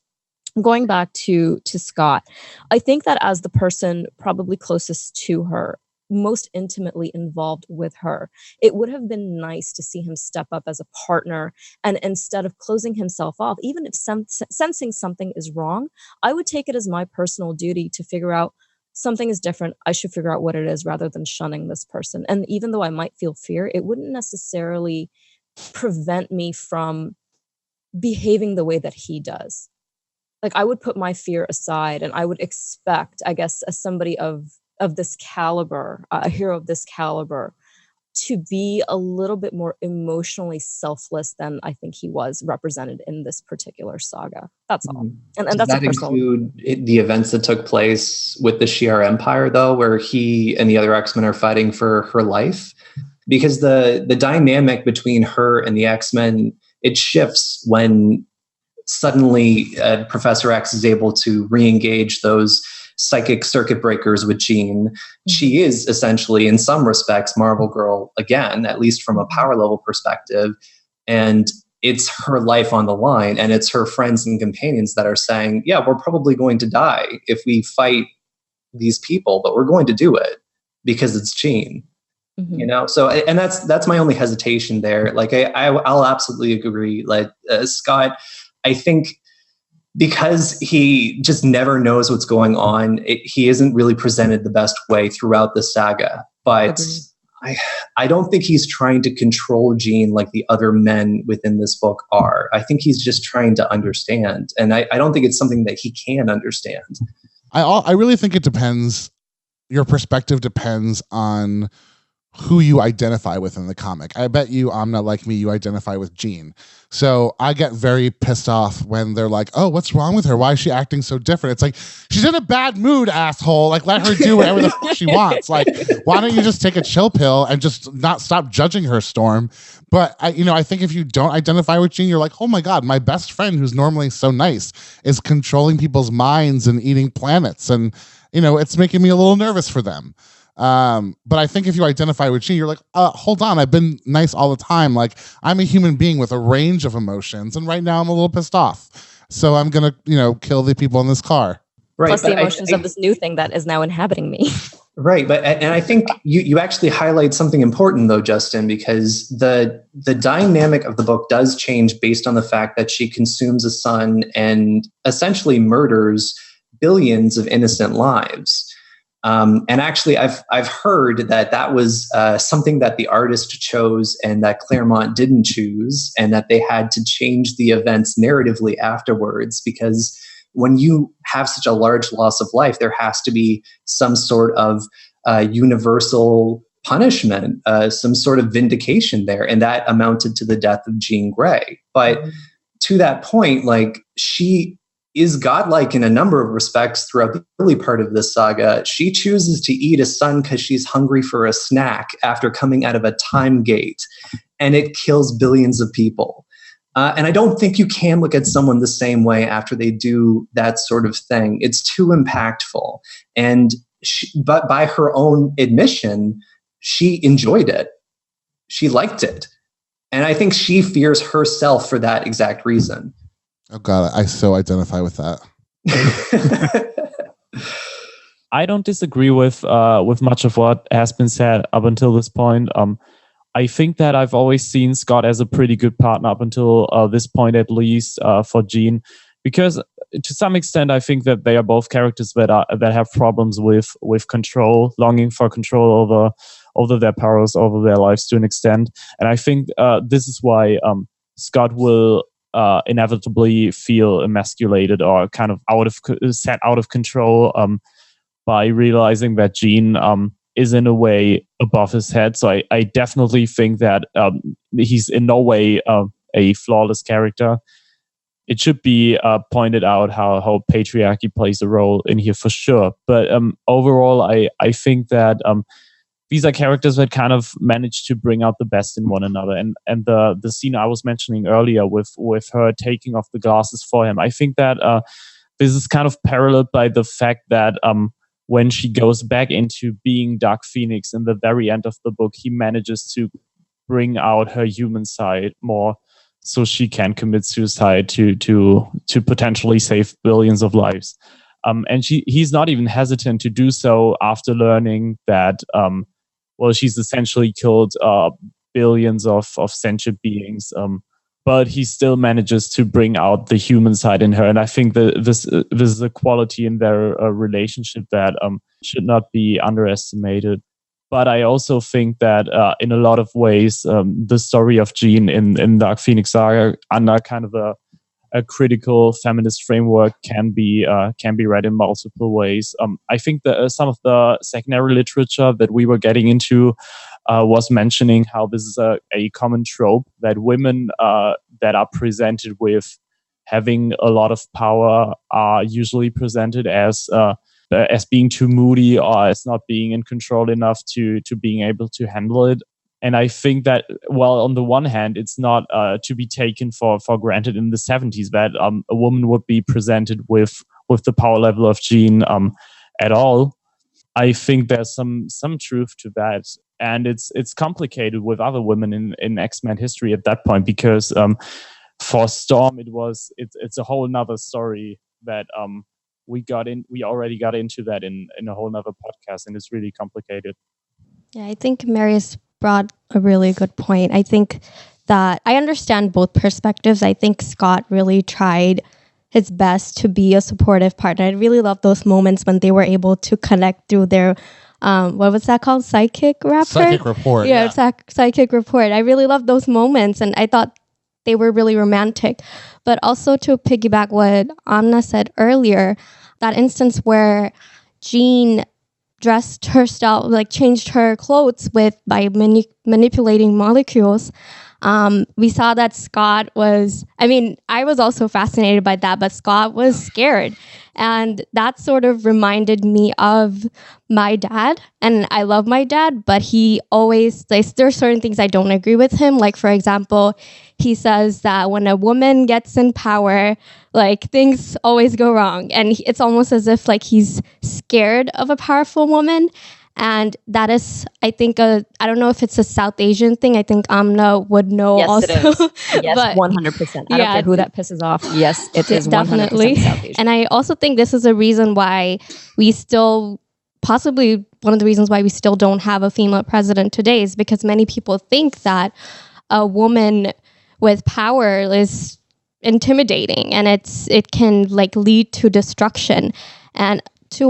Going back to Scott, I think that as the person probably closest to her, most intimately involved with her, it would have been nice to see him step up as a partner, and instead of closing himself off, even if sensing something is wrong, I would take it as my personal duty to figure out something is different. I should figure out what it is rather than shunning this person. And even though I might feel fear, it wouldn't necessarily prevent me from behaving the way that he does. Like, I would put my fear aside, and I would expect, I guess, as somebody of this caliber, a hero of this caliber, to be a little bit more emotionally selfless than I think he was represented in this particular saga. That's all. And Does that's that a personal include the events that took place with the Shi'ar Empire, though, where he and the other X-Men are fighting for her life? Because the dynamic between her and the X-Men, it shifts when suddenly Professor X is able to re-engage those psychic circuit breakers with Jean. She is essentially, in some respects, Marvel Girl again, at least from a power level perspective. And it's her life on the line, and it's her friends and companions that are saying, yeah, we're probably going to die if we fight these people, but we're going to do it because it's Jean. Mm-hmm. You know, so, and that's my only hesitation there. Like, I'll absolutely agree. Like, Scott, I think because he just never knows what's going on, he isn't really presented the best way throughout the saga. But I don't think he's trying to control Jean like the other men within this book are. I think he's just trying to understand. And I don't think it's something that he can understand. I really think it depends. Your perspective depends on who you identify with in the comic. I bet you, Amna, like me, you identify with Jean. So I get very pissed off when they're like, oh, what's wrong with her? Why is she acting so different? It's like, she's in a bad mood, asshole. Like, let her do whatever the fuck she wants. Like, why don't you just take a chill pill and just not stop judging her, Storm? But I think if you don't identify with Jean, you're like, oh my God, my best friend who's normally so nice is controlling people's minds and eating planets. And, it's making me a little nervous for them. But I think if you identify with Jean, you're like, hold on, I've been nice all the time. Like, I'm a human being with a range of emotions, and right now I'm a little pissed off. So I'm gonna, kill the people in this car. Right. Plus the emotions of this new thing that is now inhabiting me. Right. And I think you actually highlight something important though, Justin, because the dynamic of the book does change based on the fact that she consumes a sun and essentially murders billions of innocent lives. And actually, I've heard that was something that the artist chose and that Claremont didn't choose, and that they had to change the events narratively afterwards, because when you have such a large loss of life, there has to be some sort of universal punishment, some sort of vindication there, and that amounted to the death of Jean Grey. But to that point, like, she is godlike in a number of respects throughout the early part of this saga. She chooses to eat a sun because she's hungry for a snack after coming out of a time gate, and it kills billions of people. And I don't think you can look at someone the same way after they do that sort of thing. It's too impactful. And but by her own admission, she enjoyed it. She liked it. And I think she fears herself for that exact reason. Oh God, I so identify with that. I don't disagree with much of what has been said up until this point. I think that I've always seen Scott as a pretty good partner up until this point, at least for Jean, because to some extent I think that they are both characters that have problems with control, longing for control over their powers, over their lives to an extent, and I think this is why Scott will inevitably feel emasculated or kind of set out of control by realizing that Jean is in a way above his head. So I definitely think that he's in no way a flawless character. It should be pointed out how patriarchy plays a role in here for sure. But overall, I think that these are characters that kind of manage to bring out the best in one another. And the scene I was mentioning earlier with her taking off the glasses for him, I think that this is kind of paralleled by the fact that when she goes back into being Dark Phoenix in the very end of the book, he manages to bring out her human side more so she can commit suicide to potentially save billions of lives. And he's not even hesitant to do so after learning that she's essentially killed billions of sentient beings, but he still manages to bring out the human side in her. And I think that this is a quality in their relationship that should not be underestimated. But I also think that in a lot of ways, the story of Jean in Dark Phoenix Saga, under kind of a critical feminist framework, can be read in multiple ways. I think that some of the secondary literature that we were getting into was mentioning how this is a common trope that women that are presented with having a lot of power are usually presented as being too moody or as not being in control enough to being able to handle it. And I think that, well, on the one hand, it's not to be taken for granted in the 70s that a woman would be presented with the power level of Jean at all. I think there's some truth to that. And it's complicated with other women in X-Men history at that point, because for Storm, it's a whole nother story that we already got into that in a whole nother podcast, and it's really complicated. Yeah, I think Marius brought a really good point. I think that I understand both perspectives. I think Scott really tried his best to be a supportive partner. I really love those moments when they were able to connect through their what was that called? Psychic rapport? Psychic report. Yeah. Psychic report. I really love those moments, and I thought they were really romantic. But also, to piggyback what Amna said earlier, that instance where Jean dressed herself, like changed her clothes by manipulating molecules. We saw that Scott was, I was also fascinated by that, but Scott was scared. And that sort of reminded me of my dad. And I love my dad, but he always, there are certain things I don't agree with him. Like, for example, he says that when a woman gets in power, things always go wrong. And it's almost as if he's scared of a powerful woman. And that is, I think, I don't know if it's a South Asian thing. I think Amna would know also. Yes, it is. Yes, but 100%. I don't care who that pisses off. Yes, it is definitely 100% South Asian. And I also think this is a reason why we still, possibly one of the reasons why we still don't have a female president today, is because many people think that a woman with power is intimidating, and it can lead to destruction. And I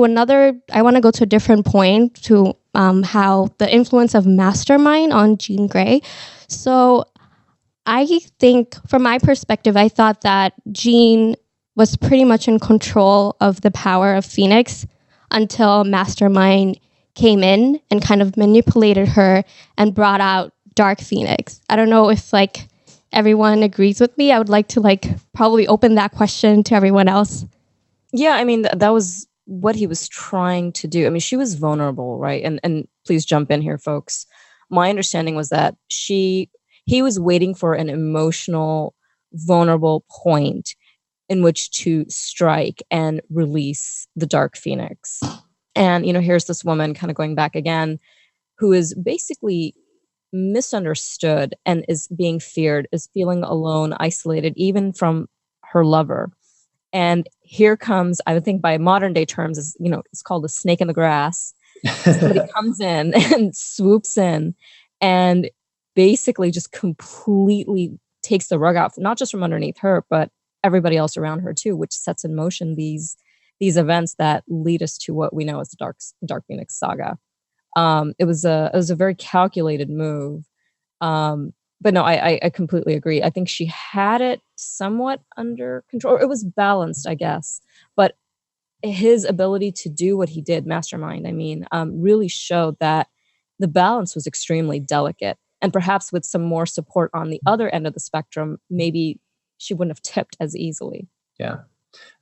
want to go to a different point, to how the influence of Mastermind on Jean Grey. So I think, from my perspective, I thought that Jean was pretty much in control of the power of Phoenix until Mastermind came in and kind of manipulated her and brought out Dark Phoenix. I don't know if everyone agrees with me. I would like to probably open that question to everyone else. Yeah, that was what he was trying to do. She was vulnerable, right? And please jump in here, folks. My understanding was that he was waiting for an emotional, vulnerable point in which to strike and release the Dark Phoenix. And, here's this woman, kind of going back again, who is basically misunderstood and is being feared, is feeling alone, isolated, even from her lover. And here comes, I would think by modern day terms, it's called a snake in the grass. Somebody comes in and swoops in and basically just completely takes the rug out, not just from underneath her, but everybody else around her too, which sets in motion these events that lead us to what we know as the Dark Phoenix Saga. It was a very calculated move. But no, I completely agree. I think she had it somewhat under control. It was balanced, I guess. But his ability to do what he did, Mastermind, really showed that the balance was extremely delicate. And perhaps with some more support on the other end of the spectrum, maybe she wouldn't have tipped as easily. Yeah.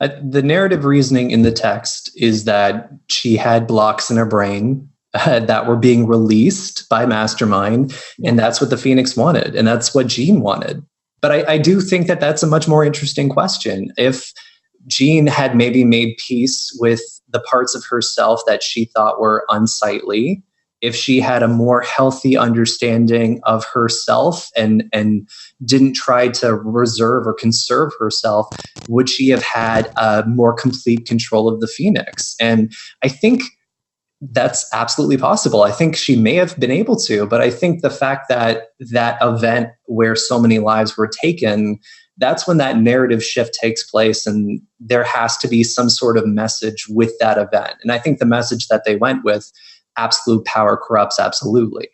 The narrative reasoning in the text is that she had blocks in her brain that were being released by Mastermind, and that's what the Phoenix wanted, and that's what Jean wanted. But I do think that that's a much more interesting question. If Jean had maybe made peace with the parts of herself that she thought were unsightly, if she had a more healthy understanding of herself and didn't try to reserve or conserve herself, would she have had a more complete control of the Phoenix? And I think that's absolutely possible. I think she may have been able to, but I think the fact that that event where so many lives were taken, that's when that narrative shift takes place, and there has to be some sort of message with that event. And I think the message that they went with, absolute power corrupts absolutely,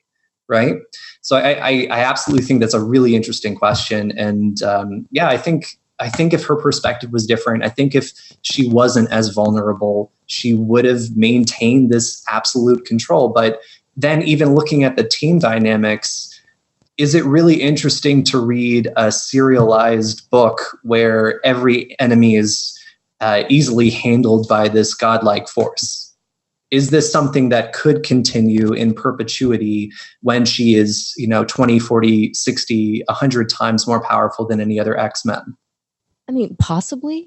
right? So I absolutely think that's a really interesting question. And I think if her perspective was different, I think if she wasn't as vulnerable, she would have maintained this absolute control. But then even looking at the team dynamics, is it really interesting to read a serialized book where every enemy is easily handled by this godlike force? Is this something that could continue in perpetuity when she is, 20, 40, 60, 100 times more powerful than any other X-Men? I mean, possibly.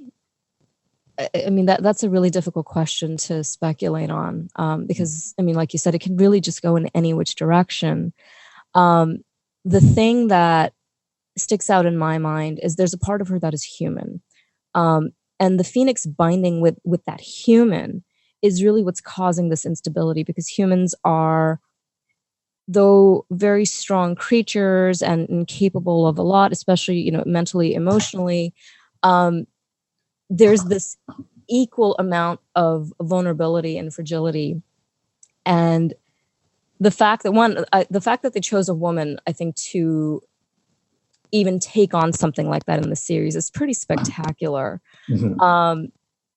I mean, that's a really difficult question to speculate on, because, I mean, like you said, it can really just go in any which direction. The thing that sticks out in my mind is there's a part of her that is human. And the Phoenix binding with that human is really what's causing this instability, because humans are, though very strong creatures and capable of a lot, especially, mentally, emotionally, there's this equal amount of vulnerability and fragility. And the fact that they chose a woman, I think, to even take on something like that in the series is pretty spectacular. Mm-hmm.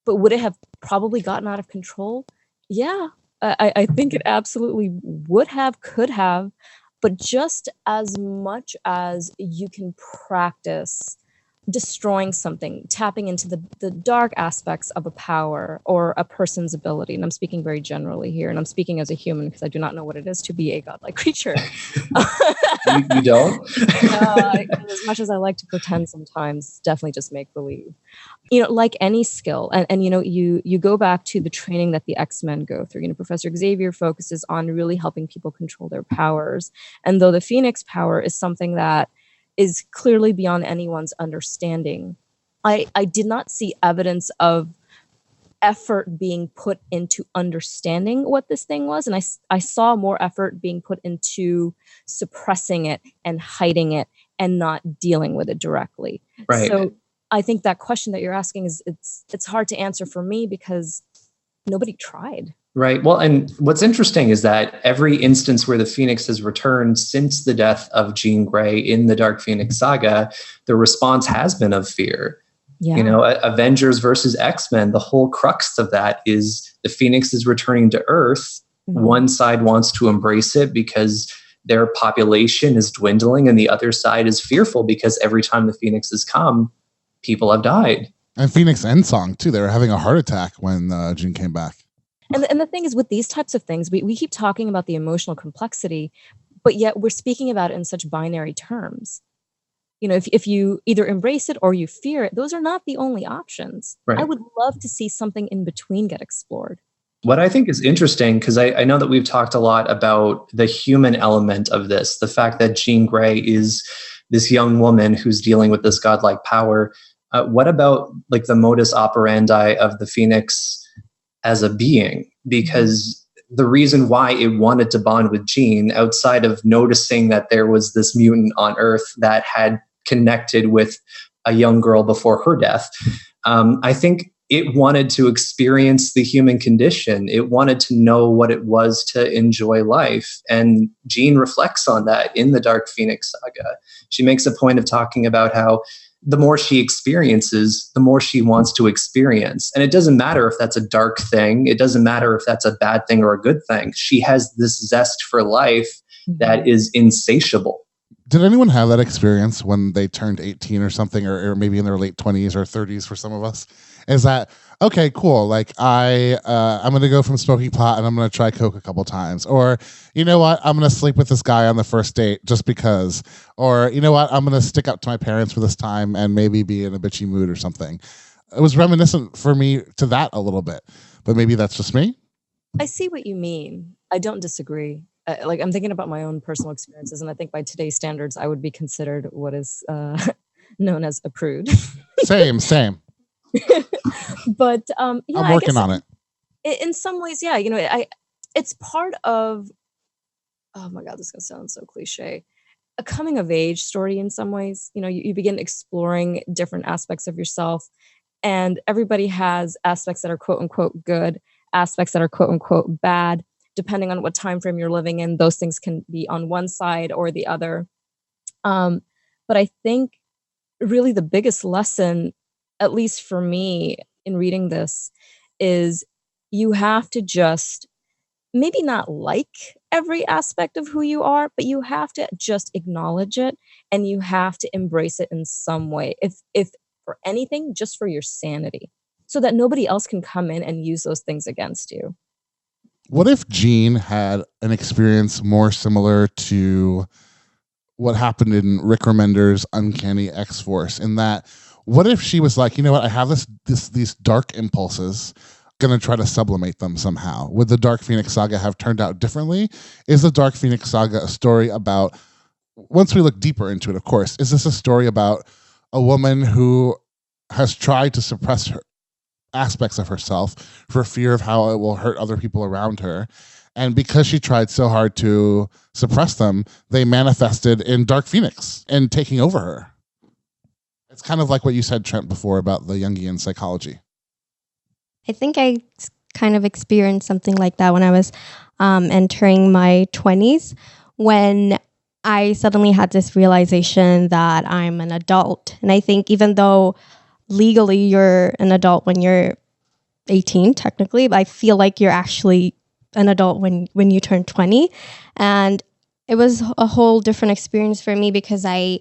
But would it have probably gotten out of control? Yeah, I think it absolutely would have, could have. But just as much as you can practice destroying something, tapping into the dark aspects of a power or a person's ability, and I'm speaking very generally here, and I'm speaking as a human because I do not know what it is to be a godlike creature. You don't? As much as I like to pretend sometimes, definitely just make believe. Like any skill, and you go back to the training that the X-Men go through. Professor Xavier focuses on really helping people control their powers, and though the Phoenix power is something that is clearly beyond anyone's understanding, I did not see evidence of effort being put into understanding what this thing was. And I saw more effort being put into suppressing it and hiding it and not dealing with it directly. Right. So I think that question that you're asking is it's hard to answer for me because nobody tried. Right. Well, and what's interesting is that every instance where the Phoenix has returned since the death of Jean Grey in the Dark Phoenix Saga, the response has been of fear. Yeah. Avengers versus X-Men, the whole crux of that is the Phoenix is returning to Earth. Mm-hmm. One side wants to embrace it because their population is dwindling, and the other side is fearful because every time the Phoenix has come, people have died. And Phoenix Endsong, too. They were having a heart attack when Jean came back. And the thing is, with these types of things, we keep talking about the emotional complexity, but yet we're speaking about it in such binary terms. If you either embrace it or you fear it, those are not the only options. Right. I would love to see something in between get explored. What I think is interesting, because I know that we've talked a lot about the human element of this, the fact that Jean Grey is this young woman who's dealing with this godlike power. What about like the modus operandi of the Phoenix as a being? Because the reason why it wanted to bond with Jean, outside of noticing that there was this mutant on Earth that had connected with a young girl before her death, I think it wanted to experience the human condition. It wanted to know what it was to enjoy life. And Jean reflects on that in the Dark Phoenix Saga. She makes a point of talking about how the more she experiences, the more she wants to experience. And it doesn't matter if that's a dark thing. It doesn't matter if that's a bad thing or a good thing. She has this zest for life that is insatiable. Did anyone have that experience when they turned 18 or something, or maybe in their late 20s or 30s for some of us? Is that, okay, cool, like I'm going to go from smoking pot and I'm going to try coke a couple times. Or, you know what, I'm going to sleep with this guy on the first date just because. Or, you know what, I'm going to stick up to my parents for this time and maybe be in a bitchy mood or something. It was reminiscent for me to that a little bit, but maybe that's just me. I see what you mean. I don't disagree. I'm thinking about my own personal experiences, and I think by today's standards, I would be considered what is known as a prude. Same. But I'm working on it. In some ways, yeah. It's part of. Oh my God, this is gonna sound so cliche. A coming of age story in some ways. You begin exploring different aspects of yourself, and everybody has aspects that are quote unquote good, aspects that are quote unquote bad. Depending on what time frame you're living in, those things can be on one side or the other. But I think really the biggest lesson, at least for me in reading this, is you have to just maybe not like every aspect of who you are, but you have to just acknowledge it and you have to embrace it in some way. If for anything, just for your sanity, so that nobody else can come in and use those things against you. What if Jean had an experience more similar to what happened in Rick Remender's Uncanny X-Force, in that, what if she was like, you know what, I have these dark impulses, going to try to sublimate them somehow? Would the Dark Phoenix Saga have turned out differently? Is the Dark Phoenix Saga a story about, once we look deeper into it, of course, is this a story about a woman who has tried to suppress her aspects of herself for fear of how it will hurt other people around her, and because she tried so hard to suppress them, they manifested in Dark Phoenix and taking over her? It's kind of like what you said, Trent, before about the Jungian psychology. I think I kind of experienced something like that when I was entering my 20s, when I suddenly had this realization that I'm an adult. And I think even though legally you're an adult when you're 18, technically, but I feel like you're actually an adult when you turn 20. And it was a whole different experience for me, because I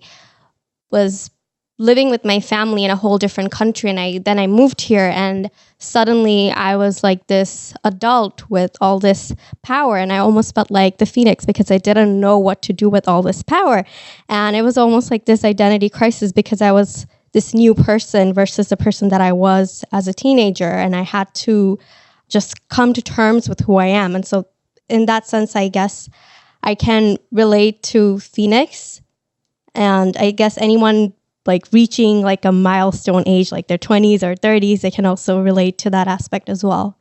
was living with my family in a whole different country, and then I moved here, and suddenly I was like this adult with all this power, and I almost felt like the Phoenix because I didn't know what to do with all this power. And it was almost like this identity crisis, because I was this new person versus the person that I was as a teenager, and I had to just come to terms with who I am. And so in that sense, I guess I can relate to Phoenix, and I guess anyone like reaching like a milestone age, like their 20s or 30s, they can also relate to that aspect as well.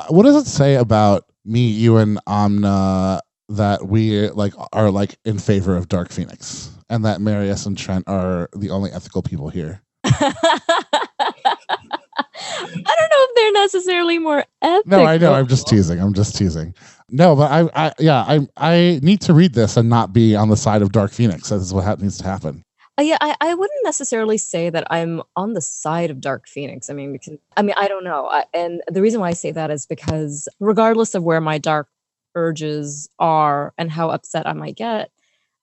What does it say about me, you, and Amna that we are in favor of Dark Phoenix, and that Marius and Trent are the only ethical people here? I don't know if they're necessarily more ethical. No, I know. I'm just teasing. No, but I need to read this and not be on the side of Dark Phoenix. That is what needs to happen. Yeah, I wouldn't necessarily say that I'm on the side of Dark Phoenix. I mean, I don't know. And the reason why I say that is because regardless of where my dark urges are and how upset I might get,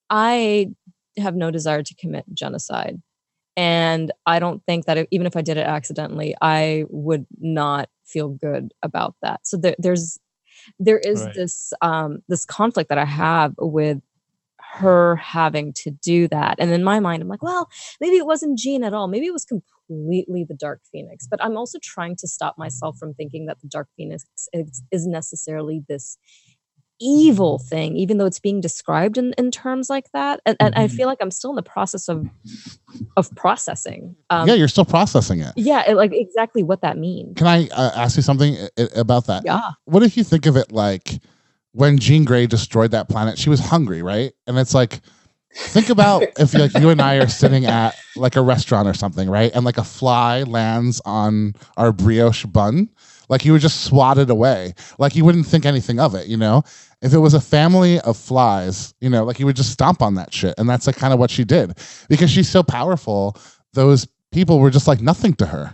I have no desire to commit genocide. And I don't think that even if I did it accidentally, I would not feel good about that. So there is right. This conflict that I have with her having to do that. And in my mind, I'm like, well, maybe it wasn't Jean at all. Maybe it was completely the Dark Phoenix. But I'm also trying to stop myself from thinking that the Dark Phoenix is necessarily this evil thing, even though it's being described in terms like that. And I feel like I'm still in the process of processing. Yeah, you're still processing it. Yeah, like exactly what that means. Can I ask you something about that? Yeah. What if you think of it like when Jean Grey destroyed that planet, she was hungry, right? And it's like, think about if you and I are sitting at like a restaurant or something, right? And like a fly lands on our brioche bun, like you would just swat it away. Like you wouldn't think anything of it, you know? If it was a family of flies, you know, like you would just stomp on that shit. And that's like kind of what she did. Because she's so powerful, those people were just like nothing to her.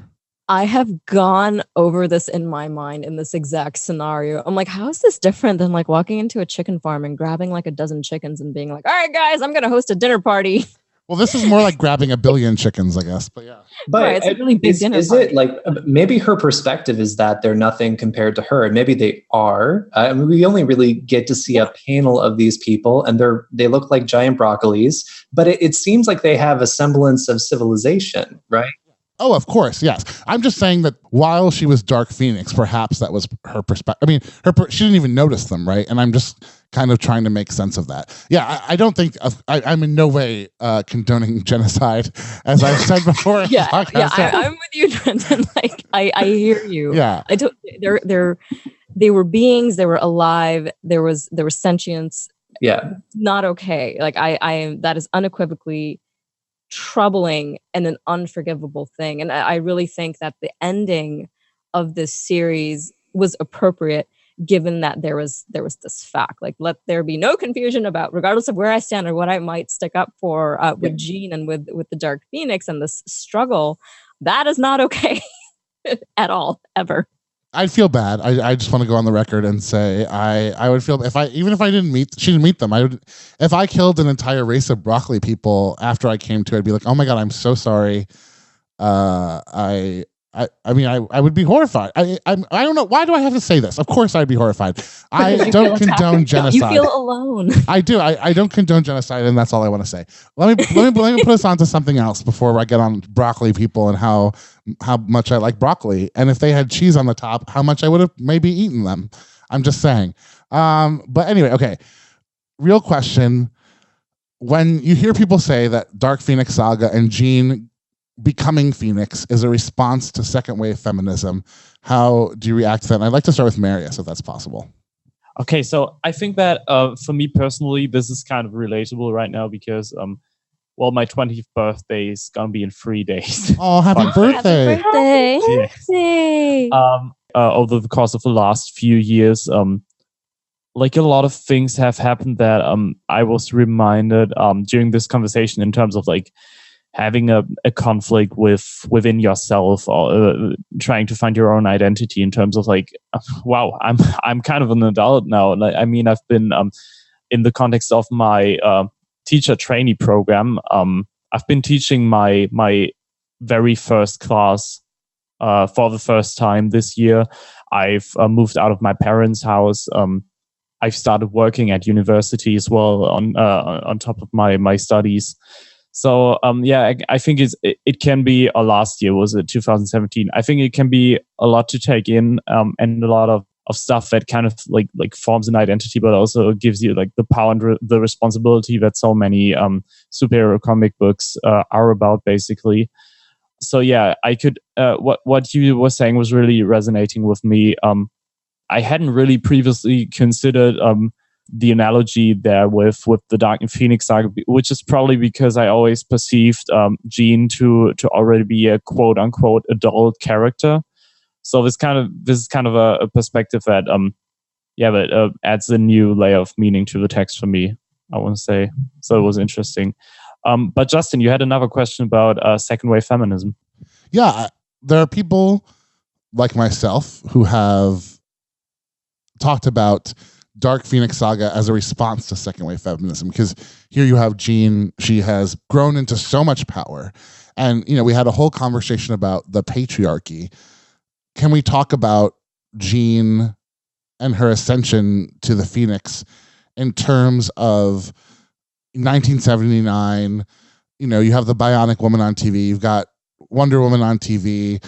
I have gone over this in my mind in this exact scenario. I'm like, how is this different than like walking into a chicken farm and grabbing like a dozen chickens and being like, all right, guys, I'm going to host a dinner party. Well, this is more like grabbing a billion chickens, I guess. But yeah. But right, it's a really big dinner is party. It like maybe her perspective is that they're nothing compared to her, and maybe they are. I mean, we only really get to see a panel of these people, and they look like giant broccolis. But it seems like they have a semblance of civilization, right? Oh, of course, yes. I'm just saying that while she was Dark Phoenix, perhaps that was her perspective. I mean, she didn't even notice them, right? And I'm just kind of trying to make sense of that. Yeah, I don't think I'm in no way condoning genocide, as I've said before. I'm with you, Trenton. Like, I hear you. Yeah, I don't. They were beings. They were alive. There was sentience. Yeah, not okay. Like I that is unequivocally troubling and an unforgivable thing. And I really think that the ending of this series was appropriate, given that there was this fact. Like, let there be no confusion about, regardless of where I stand or what I might stick up for with Jean and with the Dark Phoenix and this struggle, that is not okay at all, ever. I'd feel bad. I just want to go on the record and say I would feel even if I she didn't meet them. If I killed an entire race of broccoli people after I came to, I'd be like, oh my God, I'm so sorry. I mean, I would be horrified. I don't know. Why do I have to say this? Of course I'd be horrified. I don't condone genocide. You feel alone. I do. I don't condone genocide, and that's all I want to say. Let me put us on to something else before I get on broccoli people and how much I like broccoli. And if they had cheese on the top, how much I would have maybe eaten them. I'm just saying. But anyway, okay. Real question. When you hear people say that Dark Phoenix Saga and Jean becoming Phoenix is a response to second wave feminism, how do you react to that? And I'd like to start with Marius, if that's possible. Okay, so I think that for me personally, this is kind of relatable right now because, my 20th birthday is gonna be in 3 days. Oh, happy birthday! Happy birthday! Yes. Yay. Over the course of the last few years, like a lot of things have happened that I was reminded during this conversation in terms of like having a conflict within yourself or trying to find your own identity in terms of like, wow, I'm kind of an adult now. I mean, I've been in the context of my teacher trainee program. I've been teaching my very first class for the first time this year. I've moved out of my parents' house. I've started working at university as well on top of my studies. So I think it can be last year, was it 2017? I think it can be a lot to take in and a lot of stuff that kind of like forms an identity, but also gives you like the power and the responsibility that so many superhero comic books are about, basically. So yeah, I could what you were saying was really resonating with me. I hadn't really previously considered the analogy there with the Dark Phoenix Saga, which is probably because I always perceived Jean to already be a quote unquote adult character. So this is kind of a perspective that that adds a new layer of meaning to the text for me, I want to say. So it was interesting. But Justin, you had another question about second wave feminism. Yeah, there are people like myself who have talked about Dark Phoenix Saga as a response to second wave feminism, because here you have Jean. She has grown into so much power, and we had a whole conversation about the patriarchy. Can we talk about Jean and her ascension to the Phoenix in terms of 1979? You have the Bionic Woman on TV. You've got Wonder Woman on TV.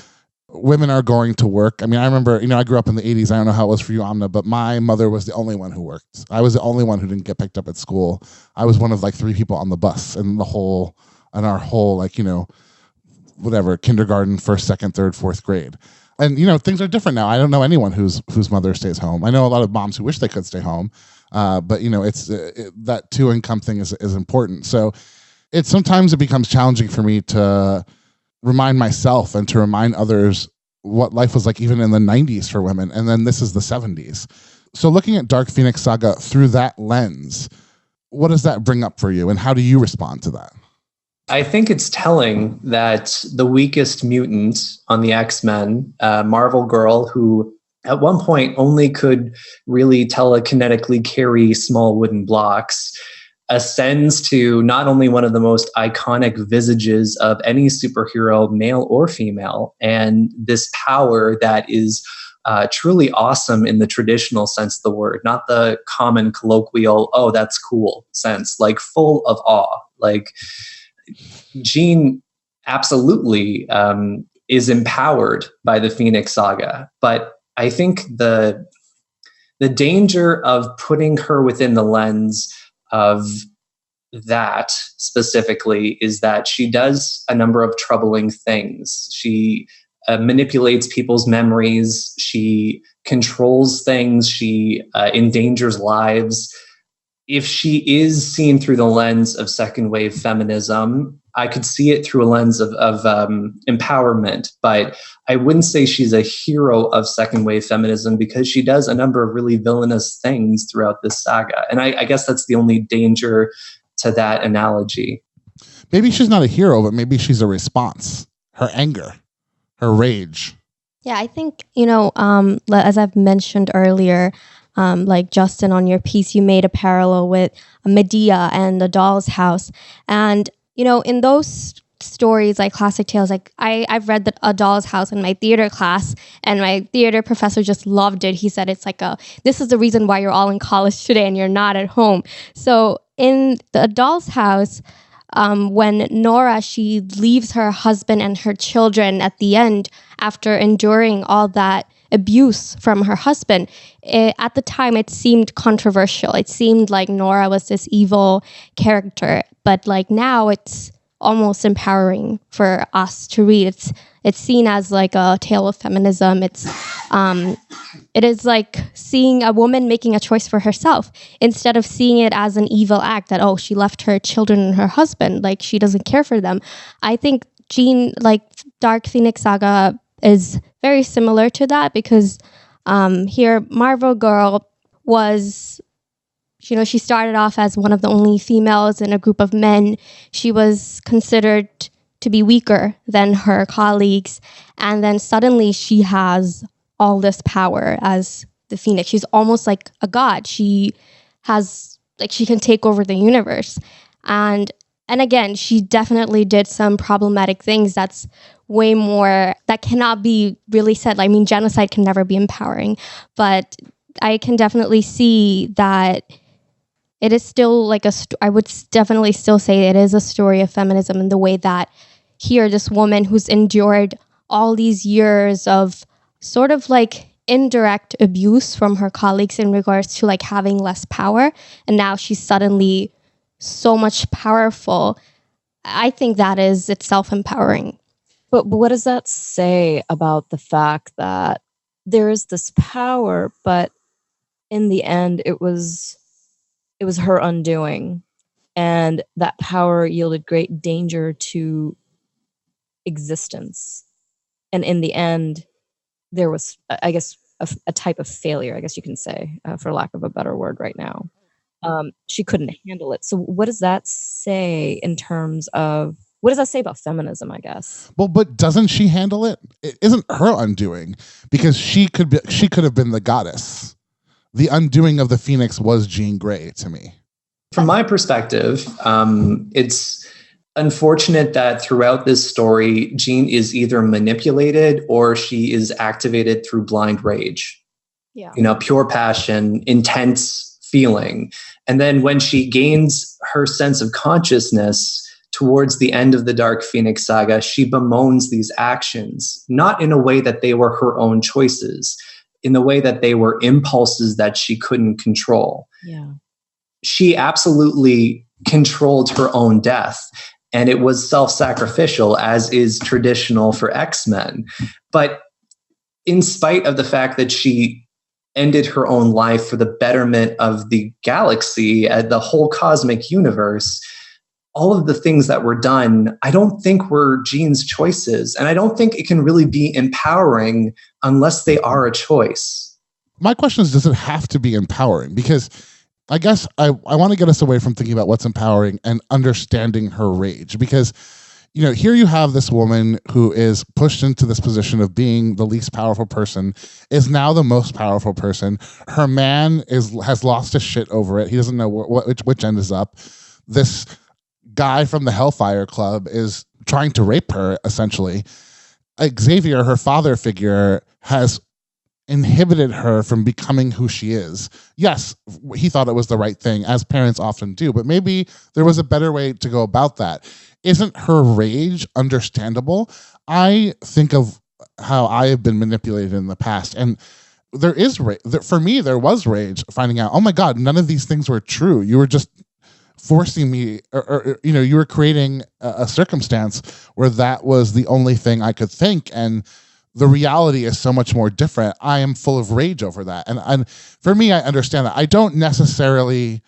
Women are going to work. I mean, I remember, I grew up in the 80s. I don't know how it was for you, Amna, but my mother was the only one who worked. I was the only one who didn't get picked up at school. I was one of like 3 people on the bus in our whole, like, whatever, kindergarten, 1st, 2nd, 3rd, 4th grade. And, things are different now. I don't know anyone whose mother stays home. I know a lot of moms who wish they could stay home. But, it's that 2-income thing is important. So sometimes it becomes challenging for me to remind myself and to remind others what life was like even in the 90s for women. And then this is the 70s. So looking at Dark Phoenix Saga through that lens, what does that bring up for you? And how do you respond to that? I think it's telling that the weakest mutant on the X-Men, Marvel Girl, who at one point only could really telekinetically carry small wooden blocks, ascends to not only one of the most iconic visages of any superhero, male or female, and this power that is truly awesome in the traditional sense of the word, not the common colloquial, oh, that's cool sense, like full of awe. Like Jean absolutely is empowered by the Phoenix Saga, but I think the danger of putting her within the lens of that specifically is that she does a number of troubling things. She manipulates people's memories. She controls things. She endangers lives. If she is seen through the lens of second wave feminism, I could see it through a lens of empowerment, but I wouldn't say she's a hero of second wave feminism because she does a number of really villainous things throughout this saga. And I guess that's the only danger to that analogy. Maybe she's not a hero, but maybe she's a response. Her anger, her rage. Yeah, I think, as I've mentioned earlier, like Justin, on your piece, you made a parallel with Medea and the Doll's House. And, in those stories, like classic tales, like I've read A Doll's House in my theater class, and my theater professor just loved it. He said it's like this is the reason why you're all in college today and you're not at home. So in the Doll's House, when Nora, she leaves her husband and her children at the end after enduring all that abuse from her husband, at the time it seemed controversial. It seemed like Nora was this evil character, but like now it's almost empowering for us to read. It's seen as like a tale of feminism. It is like seeing a woman making a choice for herself instead of seeing it as an evil act that, oh, she left her children and her husband, like she doesn't care for them. I think Dark Phoenix Saga is very similar to that, because here Marvel Girl was, she started off as one of the only females in a group of men. She was considered to be weaker than her colleagues, and then suddenly she has all this power as the Phoenix. She's almost like a god. She has, like, she can take over the universe. And again, she definitely did some problematic things that's way more, that cannot be really said. I mean, genocide can never be empowering, but I can definitely see that it is still like I would definitely still say it is a story of feminism, in the way that here, this woman who's endured all these years of sort of like indirect abuse from her colleagues in regards to like having less power, and now she's suddenly so much powerful. I think that is itself empowering. But what does that say about the fact that there is this power, but in the end it was her undoing, and that power yielded great danger to existence, and in the end there was, I guess, a type of failure, I guess you can say, for lack of a better word right now. She couldn't handle it. So what does that say in terms of, what does that say about feminism, I guess? Well, but doesn't she handle it? It isn't her undoing, because she could have been the goddess. The undoing of the Phoenix was Jean Grey to me. From my perspective, it's unfortunate that throughout this story, Jean is either manipulated or she is activated through blind rage. Yeah. Pure passion, intense feeling. And then when she gains her sense of consciousness towards the end of the Dark Phoenix Saga, she bemoans these actions, not in a way that they were her own choices, in the way that they were impulses that she couldn't control. Yeah. She absolutely controlled her own death, and it was self-sacrificial, as is traditional for X-Men. But in spite of the fact that she ended her own life for the betterment of the galaxy and the whole cosmic universe, all of the things that were done, I don't think were Jean's choices. And I don't think it can really be empowering unless they are a choice. My question is, does it have to be empowering? Because I guess I want to get us away from thinking about what's empowering and understanding her rage. Because, here you have this woman who is pushed into this position of being the least powerful person, is now the most powerful person. Her man has lost his shit over it. He doesn't know which end is up. This guy from the Hellfire Club is trying to rape her, essentially. Xavier, her father figure, has inhibited her from becoming who she is. Yes, he thought it was the right thing, as parents often do, but maybe there was a better way to go about that. Isn't her rage understandable? I think of how I have been manipulated in the past, and there is for me, there was rage finding out, oh my God, none of these things were true. You were just forcing me, or you were creating a circumstance where that was the only thing I could think, and the reality is so much more different. I am full of rage over that. And for me, I understand that. I don't necessarily,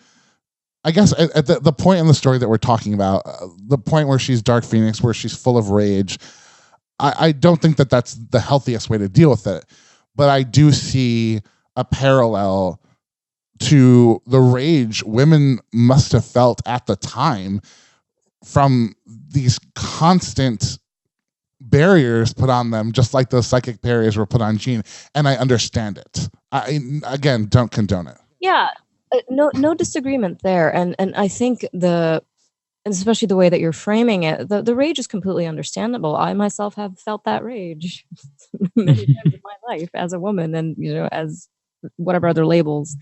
I guess at the point in the story that we're talking about, the point where she's Dark Phoenix, where she's full of rage, I don't think that that's the healthiest way to deal with it. But I do see a parallel to the rage women must have felt at the time from these constant barriers put on them, just like those psychic barriers were put on Jean, and I understand it. I again don't condone it. Yeah, no disagreement there, and I think and especially the way that you're framing it, the rage is completely understandable. I myself have felt that rage many times in my life as a woman, and as whatever other labels.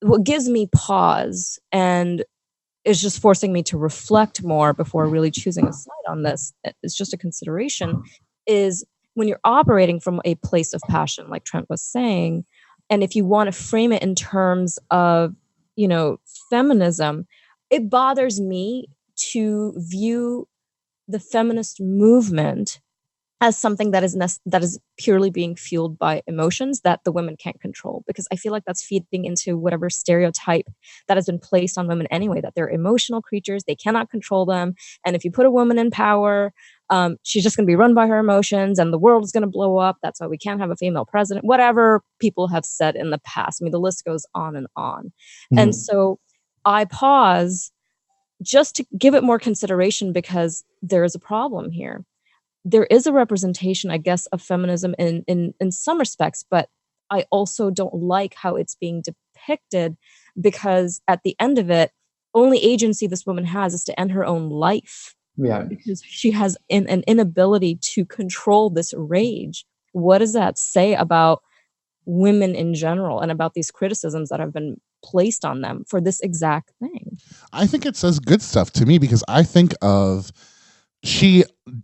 What gives me pause and is just forcing me to reflect more before really choosing a side on this, it's just a consideration, is when you're operating from a place of passion, like Trent was saying, and if you want to frame it in terms of, feminism, it bothers me to view the feminist movement as something that is purely being fueled by emotions that the women can't control, because I feel like that's feeding into whatever stereotype that has been placed on women anyway, that they're emotional creatures, they cannot control them, and if you put a woman in power, she's just going to be run by her emotions and the world is going to blow up. That's why we can't have a female president, whatever people have said in the past. I mean, the list goes on and on. And so I pause just to give it more consideration, because there is a problem here. There is a representation, I guess, of feminism in some respects, but I also don't like how it's being depicted, because at the end of it, only agency this woman has is to end her own life. Yeah. Because she has an inability to control this rage. What does that say about women in general and about these criticisms that have been placed on them for this exact thing? I think it says good stuff to me, because I think of, she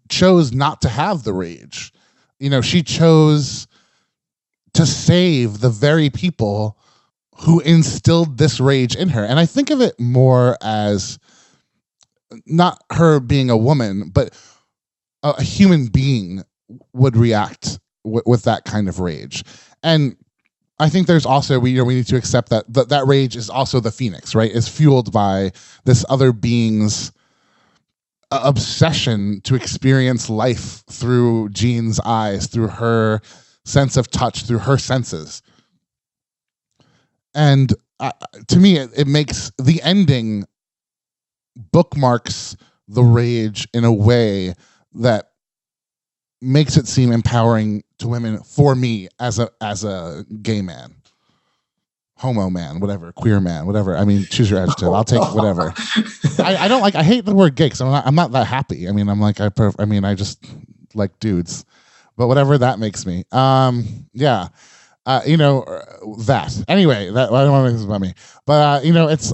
chose not to have the rage. She chose to save the very people who instilled this rage in her. And I think of it more as not her being a woman, but a human being would react with that kind of rage. And I think there's also, we need to accept that rage is also the phoenix, right? Is fueled by this other being's obsession to experience life through Jean's eyes, through her sense of touch, through her senses. And to me, it makes the ending bookmarks the rage in a way that makes it seem empowering to women, for me as a gay man, homo man, whatever, queer man, whatever. I mean, choose your adjective. I'll take whatever. I hate the word gay, because I'm not that happy. I mean, I just like dudes, but whatever that makes me. That. Anyway, that I don't want to make this about me, but it's.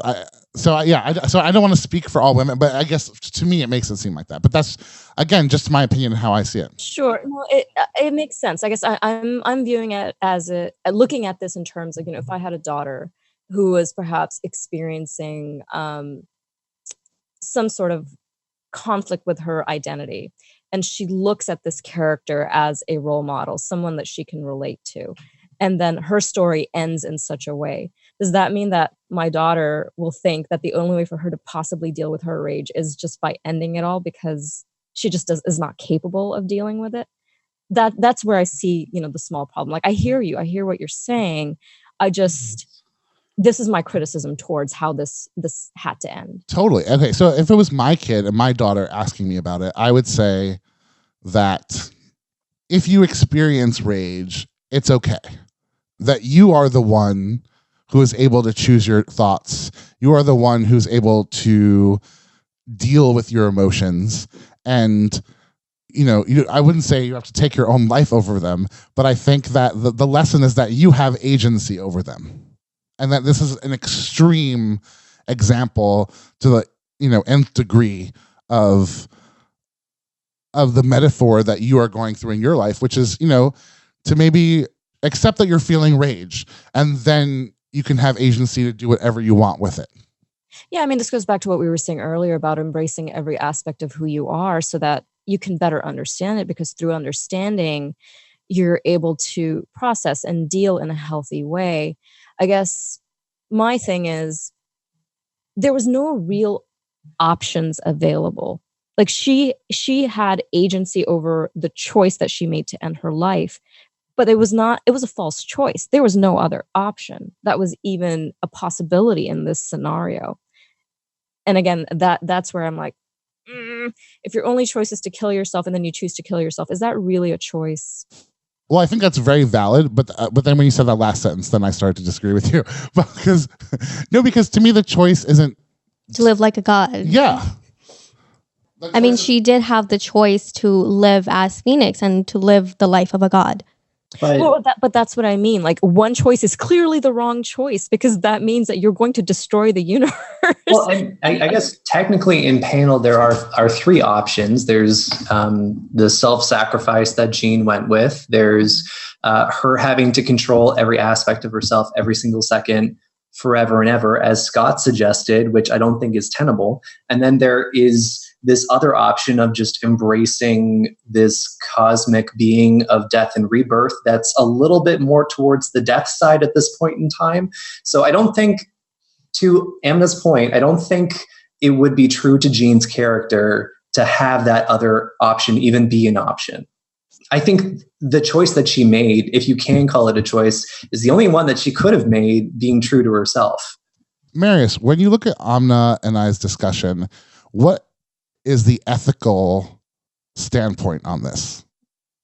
So I don't want to speak for all women, but I guess to me it makes it seem like that. But that's, again, just my opinion and how I see it. Sure, no, it makes sense. I guess I'm viewing it as looking at this in terms of, if I had a daughter who was perhaps experiencing some sort of conflict with her identity, and she looks at this character as a role model, someone that she can relate to, and then her story ends in such a way. Does that mean that my daughter will think that the only way for her to possibly deal with her rage is just by ending it all, because she just is not capable of dealing with it? That's where I see, the small problem. Like, I hear you. I hear what you're saying. This is my criticism towards how this had to end. Totally. Okay, so if it was my kid and my daughter asking me about it, I would say that if you experience rage, it's okay. That you are the one who is able to choose your thoughts. You are the one who's able to deal with your emotions. And, I wouldn't say you have to take your own life over them, but I think that the lesson is that you have agency over them. And that this is an extreme example to the, nth degree of the metaphor that you are going through in your life, which is, to maybe accept that you're feeling rage, and then you can have agency to do whatever you want with it. Yeah, I mean, this goes back to what we were saying earlier about embracing every aspect of who you are so that you can better understand it, because through understanding, you're able to process and deal in a healthy way. I guess my thing is, there was no real options available. Like, she had agency over the choice that she made to end her life, but it was a false choice. There was no other option that was even a possibility in this scenario. And again, that's where I'm like, if your only choice is to kill yourself and then you choose to kill yourself, is that really a choice? Well, I think that's very valid, but then when you said that last sentence, then I started to disagree with you. Because to me the choice isn't to live like a god. Yeah. I mean, she did have the choice to live as Phoenix and to live the life of a god. But that's what I mean. Like, one choice is clearly the wrong choice because that means that you're going to destroy the universe. Well, I guess technically in panel there are three options. There's the self-sacrifice that Jean went with. There's her having to control every aspect of herself every single second, forever and ever, as Scott suggested, which I don't think is tenable. And then there is this other option of just embracing this cosmic being of death and rebirth that's a little bit more towards the death side at this point in time. So I don't think, to Amna's point, I don't think it would be true to Jean's character to have that other option even be an option. I think the choice that she made, if you can call it a choice, is the only one that she could have made, being true to herself. Marius, when you look at Amna and I's discussion, what is the ethical standpoint on this?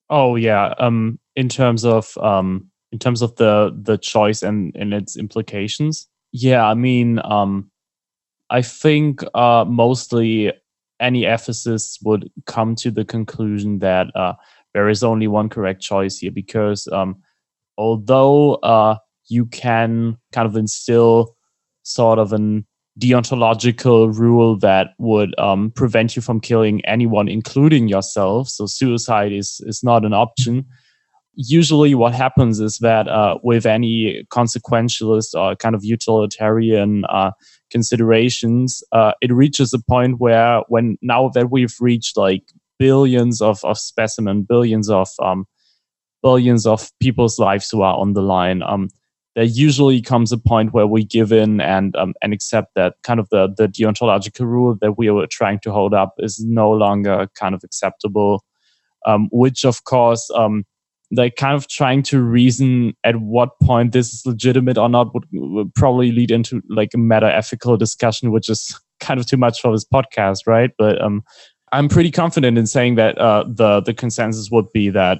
Oh yeah, in terms of the choice and its implications. Yeah, I mean, I think mostly any ethicist would come to the conclusion that there is only one correct choice here, because although you can kind of instill sort of an deontological rule that would prevent you from killing anyone, including yourself, so suicide is not an option. Usually what happens is that with any consequentialist or kind of utilitarian considerations, it reaches a point where, now that we've reached like billions of specimens, billions of people's lives who are on the line, there usually comes a point where we give in and accept that kind of the deontological rule that we were trying to hold up is no longer kind of acceptable, which of course, like kind of trying to reason at what point this is legitimate or not would probably lead into like a meta-ethical discussion, which is kind of too much for this podcast, right? But I'm pretty confident in saying that the consensus would be that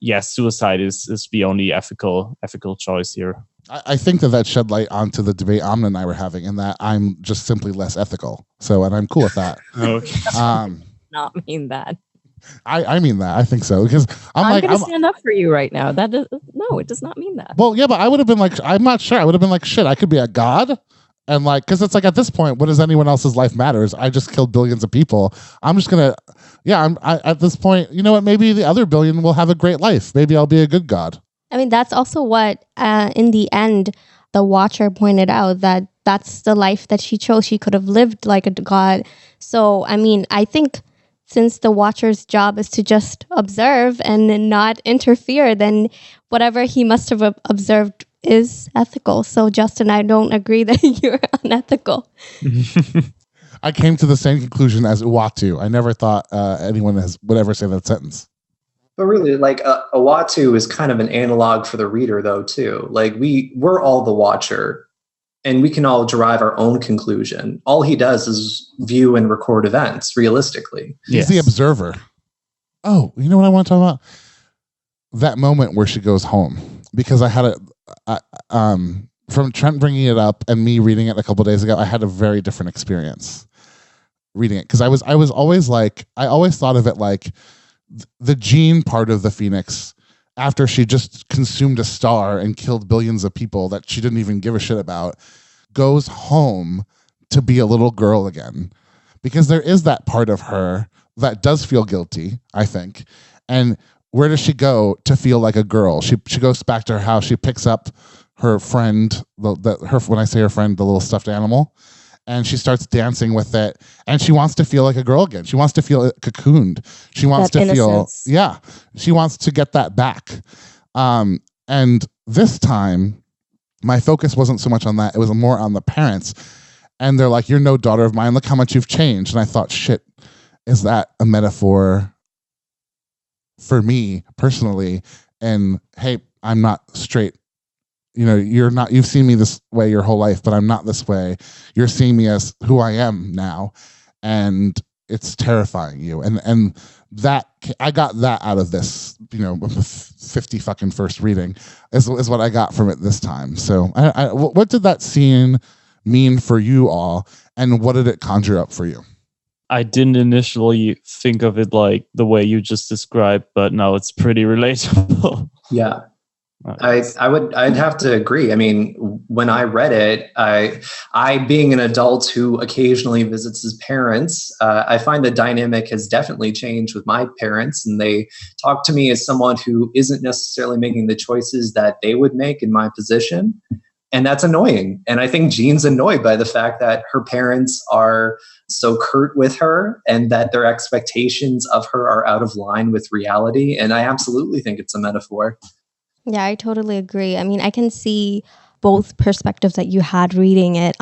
yes, suicide is the only ethical choice here. I think that shed light onto the debate Amna and I were having, in that I'm just simply less ethical. And I'm cool with that. Okay. Not mean that. I mean that. I think so, because I'm going to stand up for you right now. No, it does not mean that. Well, yeah, but I would have been like, I'm not sure. I would have been like, shit, I could be a god. And like, because it's like, at this point, what does anyone else's life matters? I just killed billions of people. I'm just gonna, at this point, you know what? Maybe the other billion will have a great life. Maybe I'll be a good god. I mean, that's also what, in the end, the Watcher pointed out, that that's the life that she chose. She could have lived like a god. So, I mean, I think since the Watcher's job is to just observe and not interfere, then whatever he must have observed is ethical. So, Justin, I don't agree that you're unethical. I came to the same conclusion as Uatu. I never thought anyone would ever say that sentence. But really, like, Uatu is kind of an analog for the reader, though, too. Like, we're all the Watcher, and we can all derive our own conclusion. All he does is view and record events realistically. He's the observer. Oh, you know what I want to talk about? That moment where she goes home. Because I had from Trent bringing it up and me reading it a couple days ago, I had a very different experience reading it. Because I was always like, I always thought of it like the Jean part of the Phoenix, after she just consumed a star and killed billions of people that she didn't even give a shit about, goes home to be a little girl again. Because there is that part of her that does feel guilty, I think. And where does she go to feel like a girl? She goes back to her house. She picks up her friend, when I say her friend, the little stuffed animal, and she starts dancing with it. And she wants to feel like a girl again. She wants to feel cocooned. She wants to innocence. She wants to get that back. And this time, my focus wasn't so much on that. It was more on the parents. And they're like, "You're no daughter of mine. Look how much you've changed." And I thought, shit, is that a metaphor for me personally? And hey, I'm not straight. You know, you've seen me this way your whole life, but I'm not this way. You're seeing me as who I am now. And it's terrifying you. And that, I got that out of this, 50 fucking first reading is what I got from it this time. So what did that scene mean for you all, and what did it conjure up for you? I didn't initially think of it like the way you just described, but no, it's pretty relatable. Yeah. I'd have to agree. I mean, when I read it, I being an adult who occasionally visits his parents, I find the dynamic has definitely changed with my parents, and they talk to me as someone who isn't necessarily making the choices that they would make in my position. And that's annoying. And I think Jean's annoyed by the fact that her parents are so curt with her and that their expectations of her are out of line with reality. And I absolutely think it's a metaphor. Yeah, I totally agree. I mean, I can see both perspectives that you had reading it.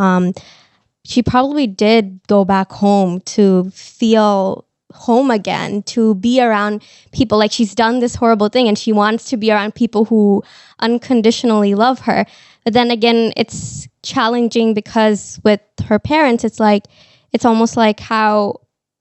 She probably did go back home to feel home again, to be around people. Like, she's done this horrible thing and she wants to be around people who unconditionally love her. But then again, it's challenging because with her parents, it's almost like how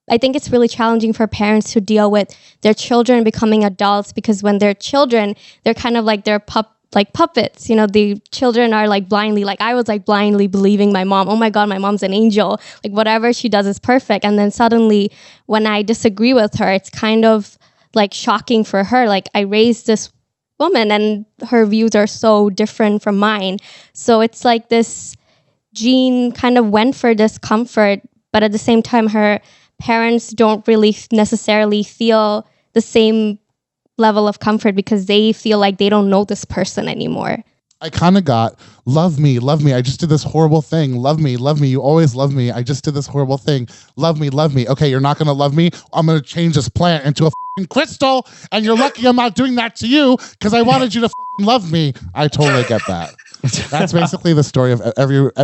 I think it's really challenging for parents to deal with their children becoming adults, because when they're children, they're kind of like they're puppets. The children are like blindly, like I was like blindly believing my mom. Oh my God, my mom's an angel. Like whatever she does is perfect. And then suddenly when I disagree with her, it's kind of like shocking for her. Like, I raised this woman and her views are so different from mine. So it's like this Jean kind of went for this comfort, but at the same time, her parents don't really necessarily feel the same level of comfort because they feel like they don't know this person anymore. I kind of got, love me. I just did this horrible thing. Love me. You always love me. I just did this horrible thing. Love me. Okay, you're not going to love me. I'm going to change this plant into a crystal, and you're lucky I'm not doing that to you because I wanted you to love me. I totally get that. That's basically the story of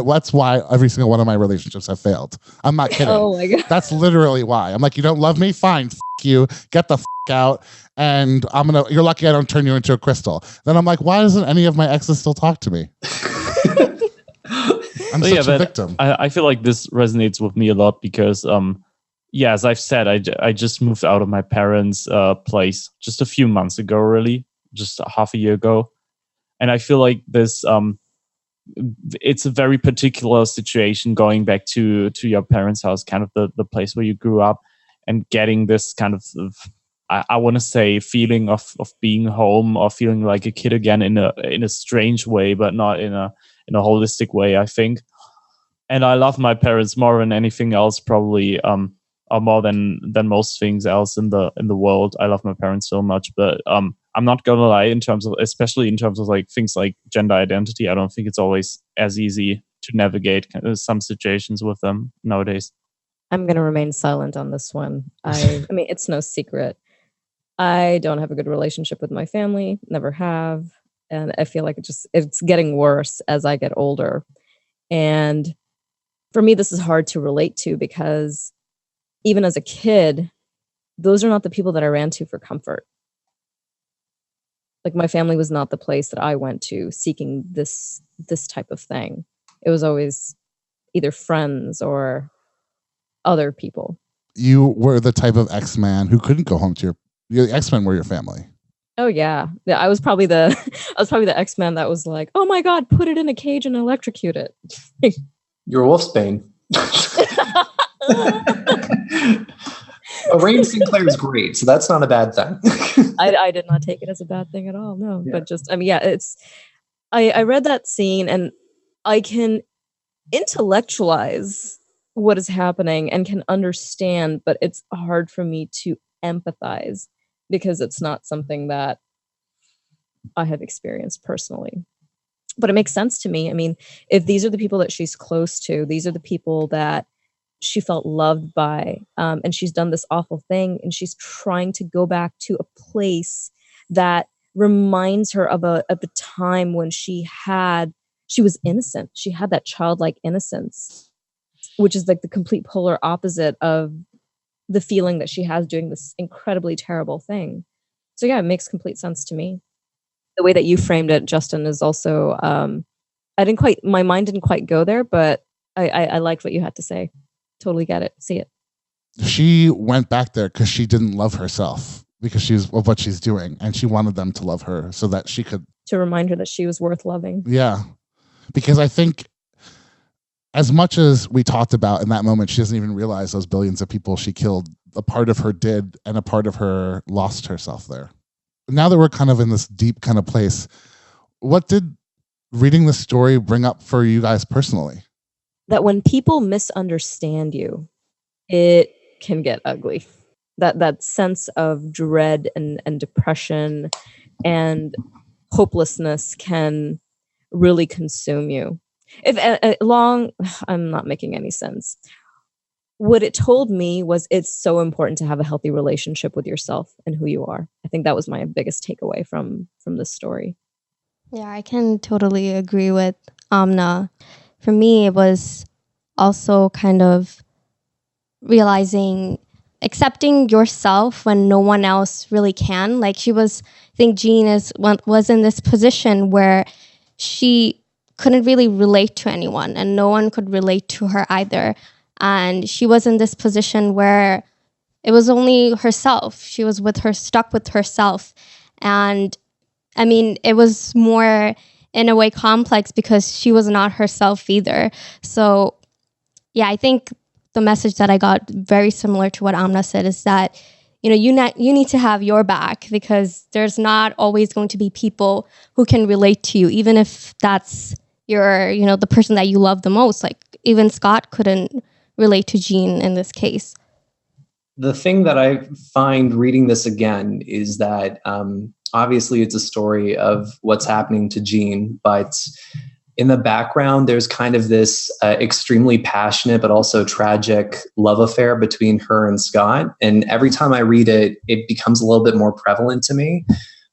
that's why every single one of my relationships have failed. I'm not kidding. Oh my God. That's literally why. I'm like, you don't love me? Fine. You. Get the out. And you're lucky I don't turn you into a crystal. Then I'm like, why doesn't any of my exes still talk to me? I'm such a victim. I feel like this resonates with me a lot because, as I've said, I just moved out of my parents' place just a few months ago, really, just half a year ago. And I feel like this, it's a very particular situation going back to your parents' house, kind of the place where you grew up, and getting this kind of I want to say feeling of being home or feeling like a kid again in a strange way, but not in a holistic way, I think. And I love my parents more than anything else, probably, or more than most things else in the world. I love my parents so much, but I'm not gonna lie, especially in terms of like things like gender identity, I don't think it's always as easy to navigate some situations with them nowadays. I'm going to remain silent on this one. I mean, it's no secret. I don't have a good relationship with my family, never have. And I feel like it's getting worse as I get older. And for me, this is hard to relate to because even as a kid, those are not the people that I ran to for comfort. Like, my family was not the place that I went to seeking this type of thing. It was always either friends or other people. You were the type of X-Man who couldn't go home to the X-Men were your family. Oh yeah. I was probably the X-Man that was like, oh my God, put it in a cage and electrocute it. You're Wolfsbane. Rain Sinclair is great, so that's not a bad thing. I did not take it as a bad thing at all. No, yeah. But just, I mean, yeah, I read that scene and I can intellectualize what is happening and can understand, but it's hard for me to empathize because it's not something that I have experienced personally. But it makes sense to me. I mean, if these are the people that she's close to, these are the people that she felt loved by, and she's done this awful thing, and she's trying to go back to a place that reminds her of a time when she was innocent. She had that childlike innocence, which is like the complete polar opposite of the feeling that she has doing this incredibly terrible thing. So yeah, it makes complete sense to me. The way that you framed it, Justin, is also, my mind didn't quite go there, but I liked what you had to say. Totally get it. See it. she went back there because she didn't love herself because she's of what she's doing, and she wanted them to love her so that she could To remind her that she was worth loving. Yeah, because I think as much as we talked about in that moment, she doesn't even realize those billions of people she killed. A part of her did, and a part of her lost herself there. Now that we're kind of in this deep kind of place, what did reading the story bring up for you guys personally? That when people misunderstand you, it can get ugly. That sense of dread and depression and hopelessness can really consume you. I'm not making any sense. What it told me was it's so important to have a healthy relationship with yourself and who you are. I think that was my biggest takeaway from this story. Yeah, I can totally agree with Amna. For me, it was also kind of realizing, accepting yourself when no one else really can. Like I think Jean was in this position where she couldn't really relate to anyone, and no one could relate to her either. And she was in this position where it was only herself. She was stuck with herself. And I mean, it was more in a way complex because she was not herself either. So yeah, I think the message that I got, very similar to what Amna said, is that, you need to have your back, because there's not always going to be people who can relate to you, even if that's the person that you love the most. Like even Scott couldn't relate to Jean in this case. The thing that I find reading this again is that obviously it's a story of what's happening to Jean, but in the background, there's kind of this extremely passionate but also tragic love affair between her and Scott. And every time I read it, it becomes a little bit more prevalent to me.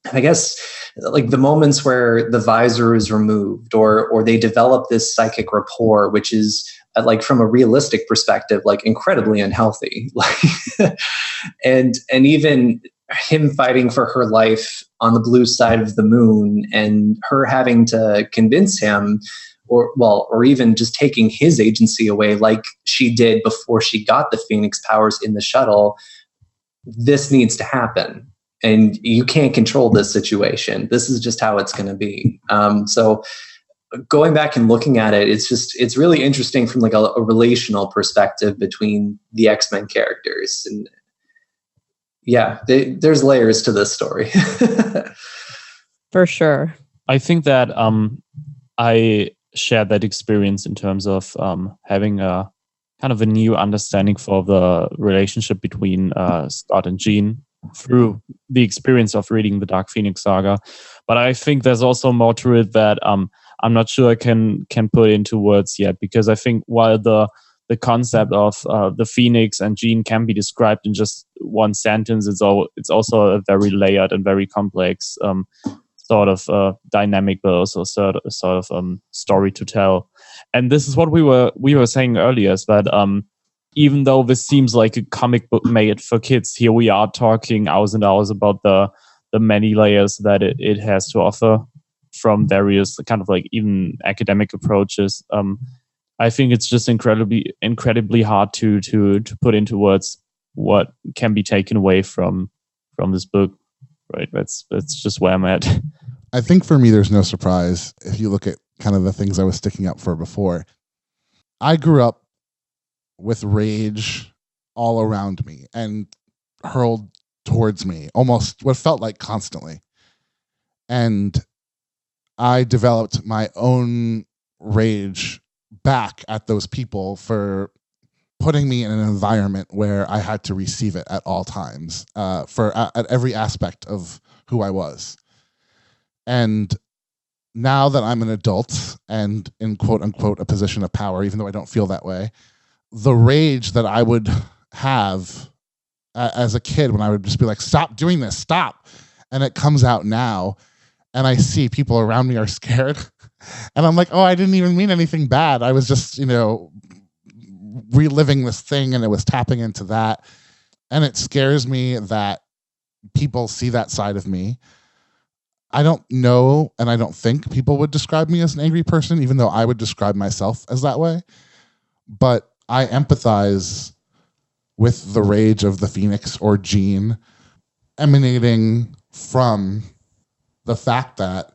And I guess like the moments where the visor is removed or they develop this psychic rapport, which is like from a realistic perspective, like incredibly unhealthy. and even him fighting for her life on the blue side of the moon, and her having to convince him or even just taking his agency away like she did before she got the Phoenix powers in the shuttle. This needs to happen. And you can't control this situation. This is just how it's going to be. So going back and looking at it, it's really interesting from like a relational perspective between the X-Men characters. And yeah, there's layers to this story. For sure. I think that I shared that experience in terms of having a kind of a new understanding for the relationship between Scott and Jean through the experience of reading the Dark Phoenix Saga. But I think there's also more to it that I'm not sure I can put into words yet, because I think while the concept of the Phoenix and Jean can be described in just one sentence, it's also a very layered and very complex sort of dynamic, but also sort of story to tell. And this is what we were saying earlier, is that even though this seems like a comic book made for kids, here we are talking hours and hours about the many layers that it has to offer from various kind of like even academic approaches. I think it's just incredibly hard to put into words what can be taken away from this book. Right, that's just where I'm at. I think for me, there's no surprise if you look at kind of the things I was sticking up for before. I grew up with rage all around me and hurled towards me almost what felt like constantly. And I developed my own rage back at those people for putting me in an environment where I had to receive it at all times, at every aspect of who I was. And now that I'm an adult and in quote unquote a position of power, even though I don't feel that way, the rage that I would have as a kid when I would just be like, stop doing this, stop. And it comes out now and I see people around me are scared. And I'm like, oh, I didn't even mean anything bad. I was just, reliving this thing and it was tapping into that. And it scares me that people see that side of me. I don't know, and I don't think people would describe me as an angry person, even though I would describe myself as that way. But I empathize with the rage of the Phoenix or Jean emanating from the fact that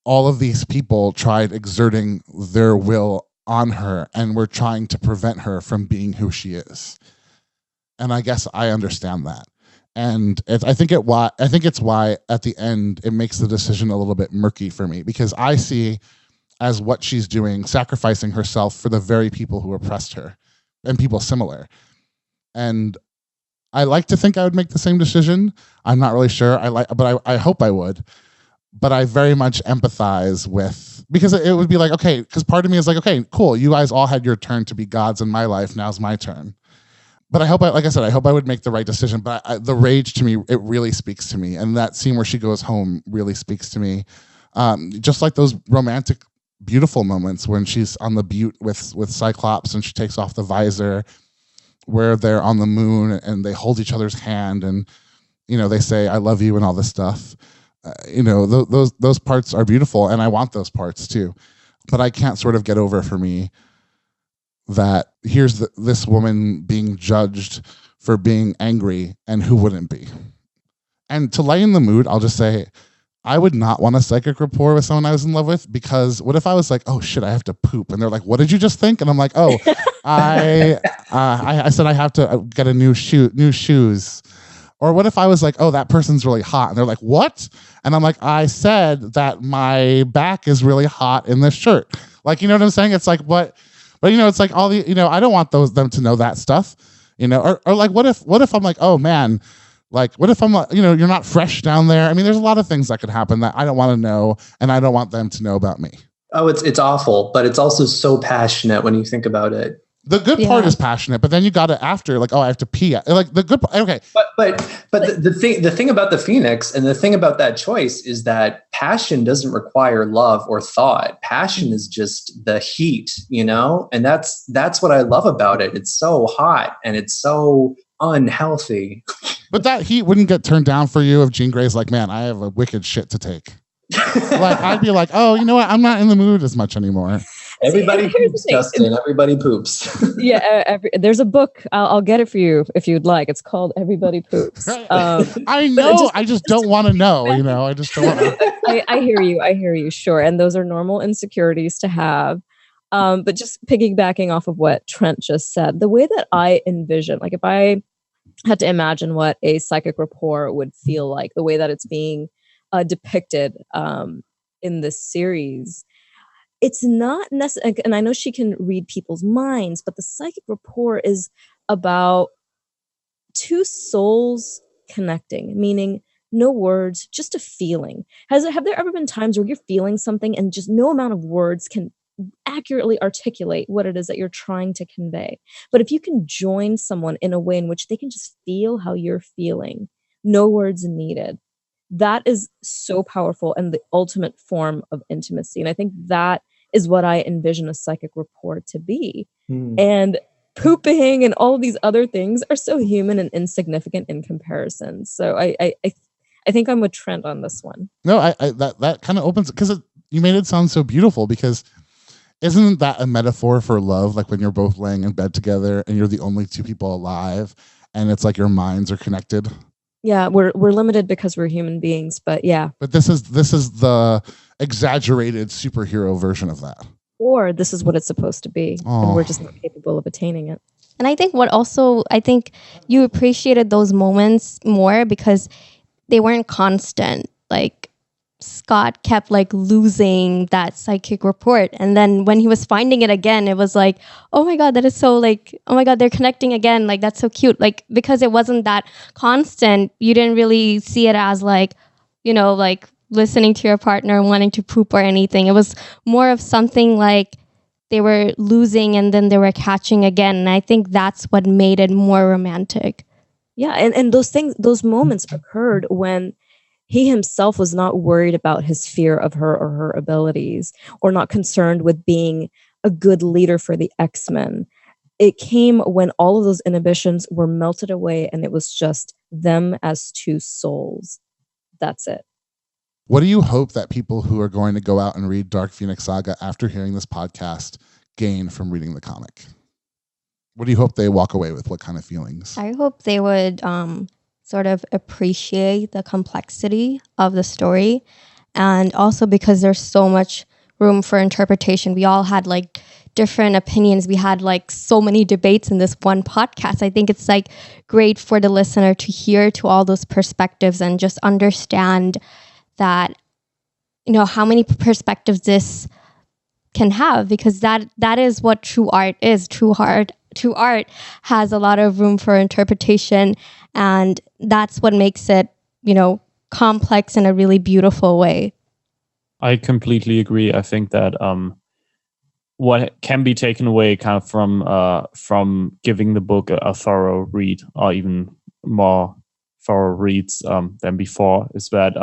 all of these people tried exerting their will on her and were trying to prevent her from being who she is. And I guess I understand that. And I think it's why at the end it makes the decision a little bit murky for me, because I see as what she's doing, sacrificing herself for the very people who oppressed her and people similar. And I like to think I would make the same decision. I'm not really sure. I hope I would. But I very much empathize with, because it would be like, okay, because part of me is like, okay, cool. You guys all had your turn to be gods in my life. Now's my turn. But I hope I hope I would make the right decision. But the rage to me, it really speaks to me. And that scene where she goes home really speaks to me. Just like those romantic, beautiful moments when she's on the butte with Cyclops and she takes off the visor, where they're on the moon and they hold each other's hand and, they say, I love you and all this stuff. Those parts are beautiful, and I want those parts too. But I can't sort of get over for me that here's this woman being judged for being angry, and who wouldn't be? And to lighten the mood, I'll just say I would not want a psychic rapport with someone I was in love with, because what if I was like, oh shit, I have to poop, and they're like, what did you just think? And I'm like, oh, I said I have to get a new shoes. Or what if I was like, oh, that person's really hot, and they're like, what? And I'm like, I said that my back is really hot in this shirt. Like, you know what I'm saying? It's like, what? But it's like all the, I don't want them to know that stuff, or like, what if I'm like, oh man, like, what if I'm like, you're not fresh down there? I mean, there's a lot of things that could happen that I don't want to know, and I don't want them to know about me. Oh, it's awful, but it's also so passionate when you think about it. The good part is passionate, but then you got it after, like, oh, I have to pee. Like the good part, okay. But the thing about the Phoenix and the thing about that choice is that passion doesn't require love or thought. Passion is just the heat, and that's what I love about it. It's so hot and it's so unhealthy. But that heat wouldn't get turned down for you if Jean Grey's like, man, I have a wicked shit to take. Like, I'd be like, oh, you know what? I'm not in the mood as much anymore. Everybody poops, Justin. Everybody poops. Yeah, there's a book. I'll get it for you if you'd like. It's called Everybody Poops. I know. I just don't want to know. I just don't want to. I hear you. I hear you. Sure. And those are normal insecurities to have. But just piggybacking off of what Trent just said, the way that I envision, like if I had to imagine what a psychic rapport would feel like, the way that it's being depicted in this series, it's not necessary. And I know she can read people's minds, but the psychic rapport is about two souls connecting, meaning no words, just a feeling. Have there ever been times where you're feeling something and just no amount of words can accurately articulate what it is that you're trying to convey? But if you can join someone in a way in which they can just feel how you're feeling, no words needed, that is so powerful and the ultimate form of intimacy. And I think that is what I envision a psychic rapport to be. And pooping and all of these other things are so human and insignificant in comparison. So I think I'm with Trent on this one. No, that kind of opens, because you made it sound so beautiful, because isn't that a metaphor for love? Like when you're both laying in bed together and you're the only two people alive, and it's like your minds are connected. Yeah, we're limited because we're human beings, but yeah. But this is the exaggerated superhero version of that. Or this is what it's supposed to be, and we're just not capable of attaining it. And I think I think you appreciated those moments more because they weren't constant. Like Scott kept like losing that psychic report, and then when he was finding it again, it was like, oh my god, that is so like, oh my god, they're connecting again, like that's so cute. Like because it wasn't that constant, you didn't really see it as like, like listening to your partner and wanting to poop or anything. It was more of something like they were losing and then they were catching again, and I think that's what made it more romantic. Yeah, and those moments occurred when he himself was not worried about his fear of her or her abilities, or not concerned with being a good leader for the X-Men. It came when all of those inhibitions were melted away and it was just them as two souls. That's it. What do you hope that people who are going to go out and read Dark Phoenix Saga after hearing this podcast gain from reading the comic? What do you hope they walk away with? What kind of feelings? I hope they would sort of appreciate the complexity of the story. And also because there's so much room for interpretation. We all had like different opinions. We had like so many debates in this one podcast. I think it's like great for the listener to hear to all those perspectives and just understand that, you know, how many perspectives this can have, because that is what true art is. True art has a lot of room for interpretation, and that's what makes it, you know, complex in a really beautiful way. I completely agree. I think that what can be taken away kind of from giving the book a thorough read, or even more thorough reads than before, is that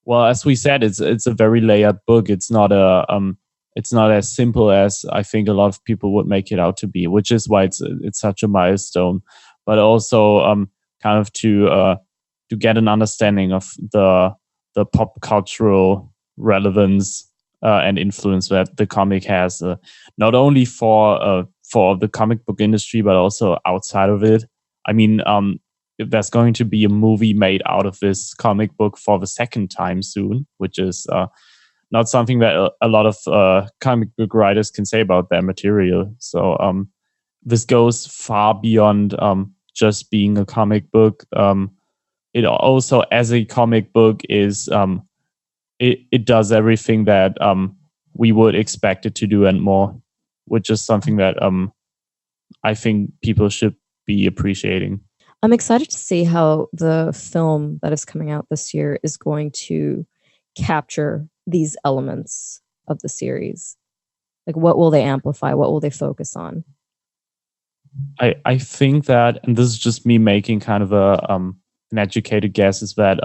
well, as we said, it's a very layered book. It's not as simple as I think a lot of people would make it out to be, which is why it's such a milestone. But also kind of to get an understanding of the pop cultural relevance and influence that the comic has, not only for the comic book industry, but also outside of it. I mean, there's going to be a movie made out of this comic book for the second time soon, which is not something that a lot of comic book writers can say about their material. So this goes far beyond just being a comic book. It also, as a comic book, is it does everything that we would expect it to do and more, which is something that I think people should be appreciating. I'm excited to see how the film that is coming out this year is going to capture these elements of the series. Like, what will they amplify? What will they focus on? I think that, and this is just me making kind of an educated guess, is that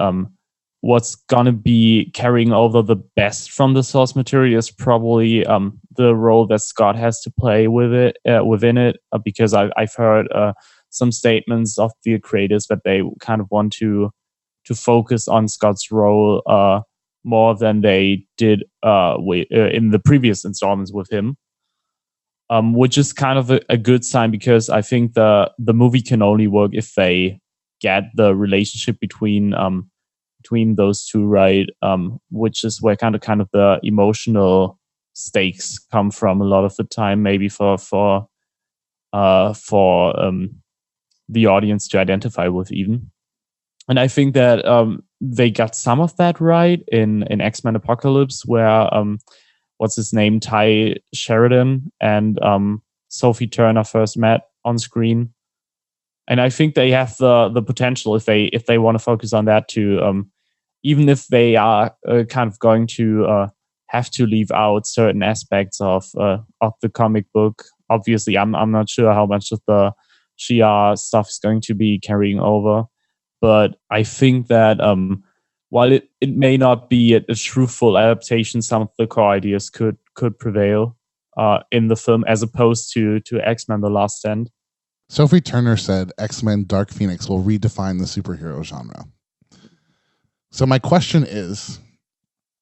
what's gonna be carrying over the best from the source material is probably the role that Scott has to play with it within it, because I've heard some statements of the creators that they kind of want to focus on Scott's role more than they did in the previous installments with him, which is kind of a good sign, because I think the movie can only work if they get the relationship between those two right, which is where kind of the emotional stakes come from a lot of the time, maybe for the audience to identify with even. And I think that they got some of that right in X-Men Apocalypse, where what's his name, Ty Sheridan and Sophie Turner first met on screen. And I think they have the potential, if they want to focus on that, to even if they are kind of going to have to leave out certain aspects of the comic book. Obviously, I'm not sure how much of the Shia stuff is going to be carrying over, but I think that while it may not be a truthful adaptation, some of the core ideas could prevail in the film, as opposed to X-Men: The Last Stand. Sophie Turner said X-Men Dark Phoenix will redefine the superhero genre. So my question is,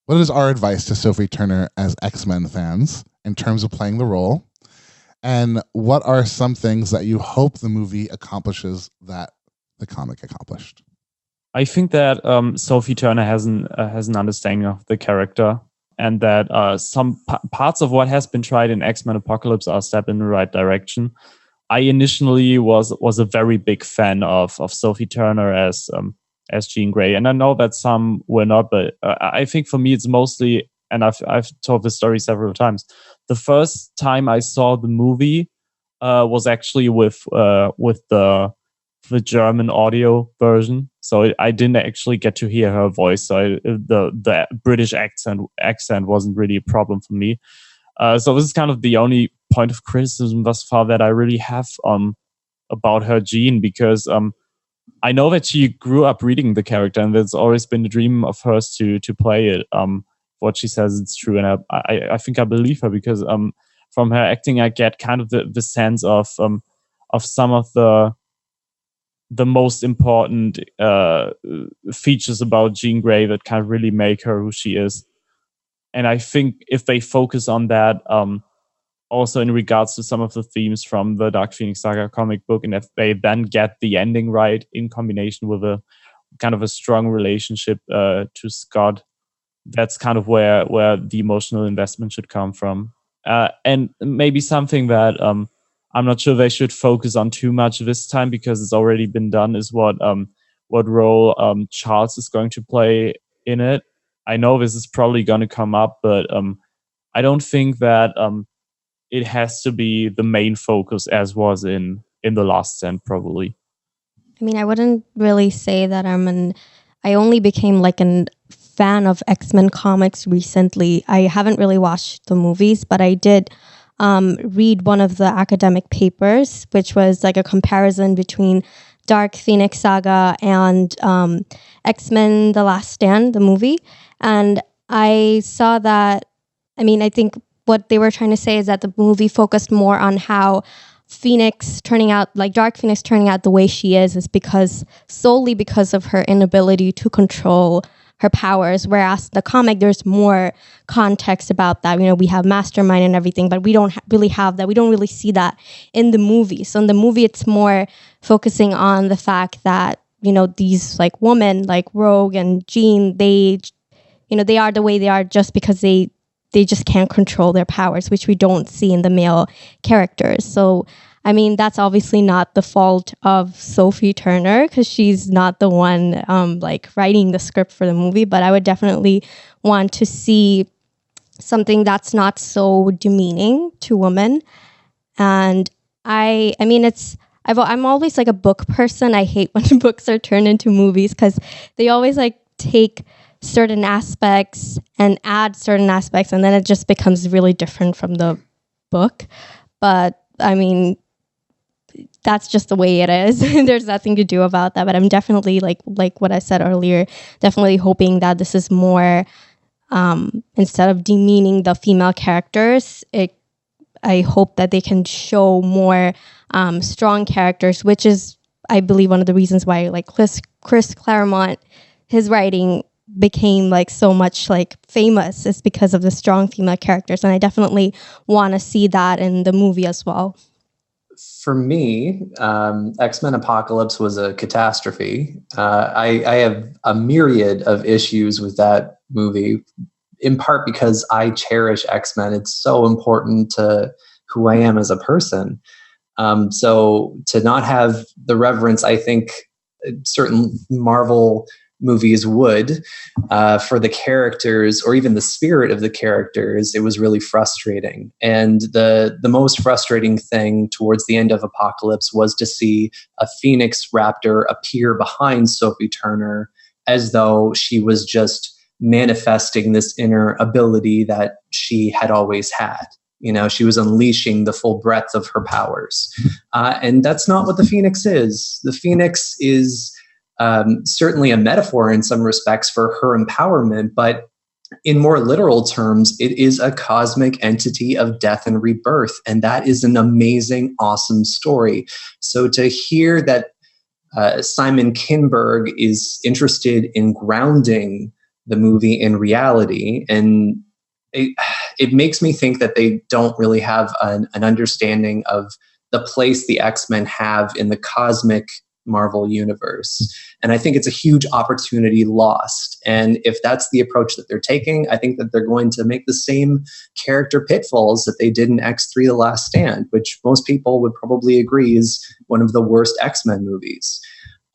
what is our advice to Sophie Turner as X-Men fans in terms of playing the role? And what are some things that you hope the movie accomplishes that the comic accomplished? I think that Sophie Turner has an understanding of the character, and that some parts of what has been tried in X-Men Apocalypse are a step in the right direction. I initially was a very big fan of Sophie Turner as Jean Grey, and I know that some were not, but I think for me it's mostly, and I've told this story several times. The first time I saw the movie was actually with the German audio version, so I didn't actually get to hear her voice. So the British accent wasn't really a problem for me. So this is kind of the only point of criticism thus far that I really have about her Jean, because I know that she grew up reading the character, and it's always been a dream of hers to play it. What she says, it's true, and I think I believe her, because from her acting I get kind of the sense of some of the most important features about Jean Grey that kind of really make her who she is. And I think if they focus on that, also in regards to some of the themes from the Dark Phoenix Saga comic book, and if they then get the ending right in combination with a kind of a strong relationship to Scott, that's kind of where the emotional investment should come from. And maybe something that I'm not sure they should focus on too much this time, because it's already been done, is what role Charles is going to play in it. I know this is probably going to come up, but I don't think that it has to be the main focus as was in The Last Stand, probably. I mean, I wouldn't really say that I only became like a fan of X-Men comics recently. I haven't really watched the movies, but I did read one of the academic papers, which was like a comparison between Dark Phoenix Saga and X-Men The Last Stand, the movie. And I saw that, I mean, I think what they were trying to say is that the movie focused more on how Phoenix turning out, like Dark Phoenix turning out the way she is solely because of her inability to control her powers. Whereas the comic, there's more context about that. You know, we have Mastermind and everything, but we don't really have that. We don't really see that in the movie. So in the movie, it's more focusing on the fact that, you know, these like women like Rogue and Jean, they are the way they are just because they just can't control their powers, which we don't see in the male characters. So, I mean, that's obviously not the fault of Sophie Turner, because she's not the one like writing the script for the movie. But I would definitely want to see something that's not so demeaning to women. And I'm always like a book person. I hate when books are turned into movies, because they always like take certain aspects and add certain aspects, and then it just becomes really different from the book. But I mean, that's just the way it is. There's nothing to do about that. But I'm definitely like what I said earlier, definitely hoping that this is more instead of demeaning the female characters, I hope that they can show more strong characters, which is, I believe, one of the reasons why like Chris Claremont, his writing became like so much like famous, is because of the strong female characters. And I definitely want to see that in the movie as well. For me, X-Men Apocalypse was a catastrophe. I have a myriad of issues with that movie, in part because I cherish X-Men. It's so important to who I am as a person. So to not have the reverence, I think certain Marvel movies would, for the characters or even the spirit of the characters, it was really frustrating. And the most frustrating thing towards the end of Apocalypse was to see a Phoenix Raptor appear behind Sophie Turner as though she was just manifesting this inner ability that she had always had. You know, she was unleashing the full breadth of her powers. And that's not what the Phoenix is. The Phoenix is certainly a metaphor in some respects for her empowerment, but in more literal terms, it is a cosmic entity of death and rebirth. And that is an amazing, awesome story. So to hear that Simon Kinberg is interested in grounding the movie in reality, and it makes me think that they don't really have an understanding of the place the X-Men have in the cosmic Marvel universe. And I think it's a huge opportunity lost. And if that's the approach that they're taking, I think that they're going to make the same character pitfalls that they did in X3 The Last Stand, which most people would probably agree is one of the worst X-Men movies.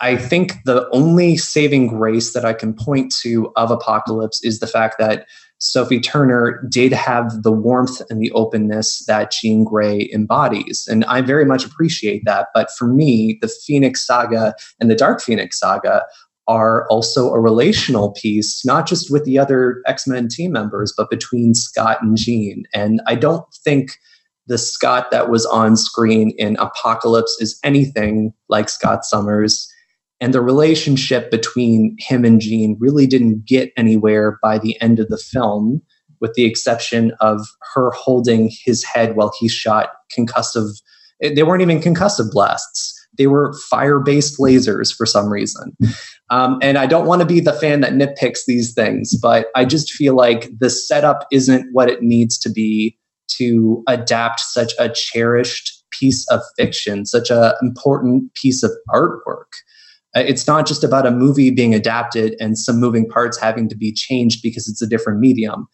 I think the only saving grace that I can point to of Apocalypse is the fact that Sophie Turner did have the warmth and the openness that Jean Grey embodies. And I very much appreciate that. But for me, the Phoenix Saga and the Dark Phoenix Saga are also a relational piece, not just with the other X-Men team members, but between Scott and Jean. And I don't think the Scott that was on screen in Apocalypse is anything like Scott Summers. And the relationship between him and Jean really didn't get anywhere by the end of the film, with the exception of her holding his head while he shot concussive. They weren't even concussive blasts. They were fire-based lasers for some reason. And I don't want to be the fan that nitpicks these things, but I just feel like the setup isn't what it needs to be to adapt such a cherished piece of fiction, such an important piece of artwork. It's not just about a movie being adapted and some moving parts having to be changed because it's a different medium.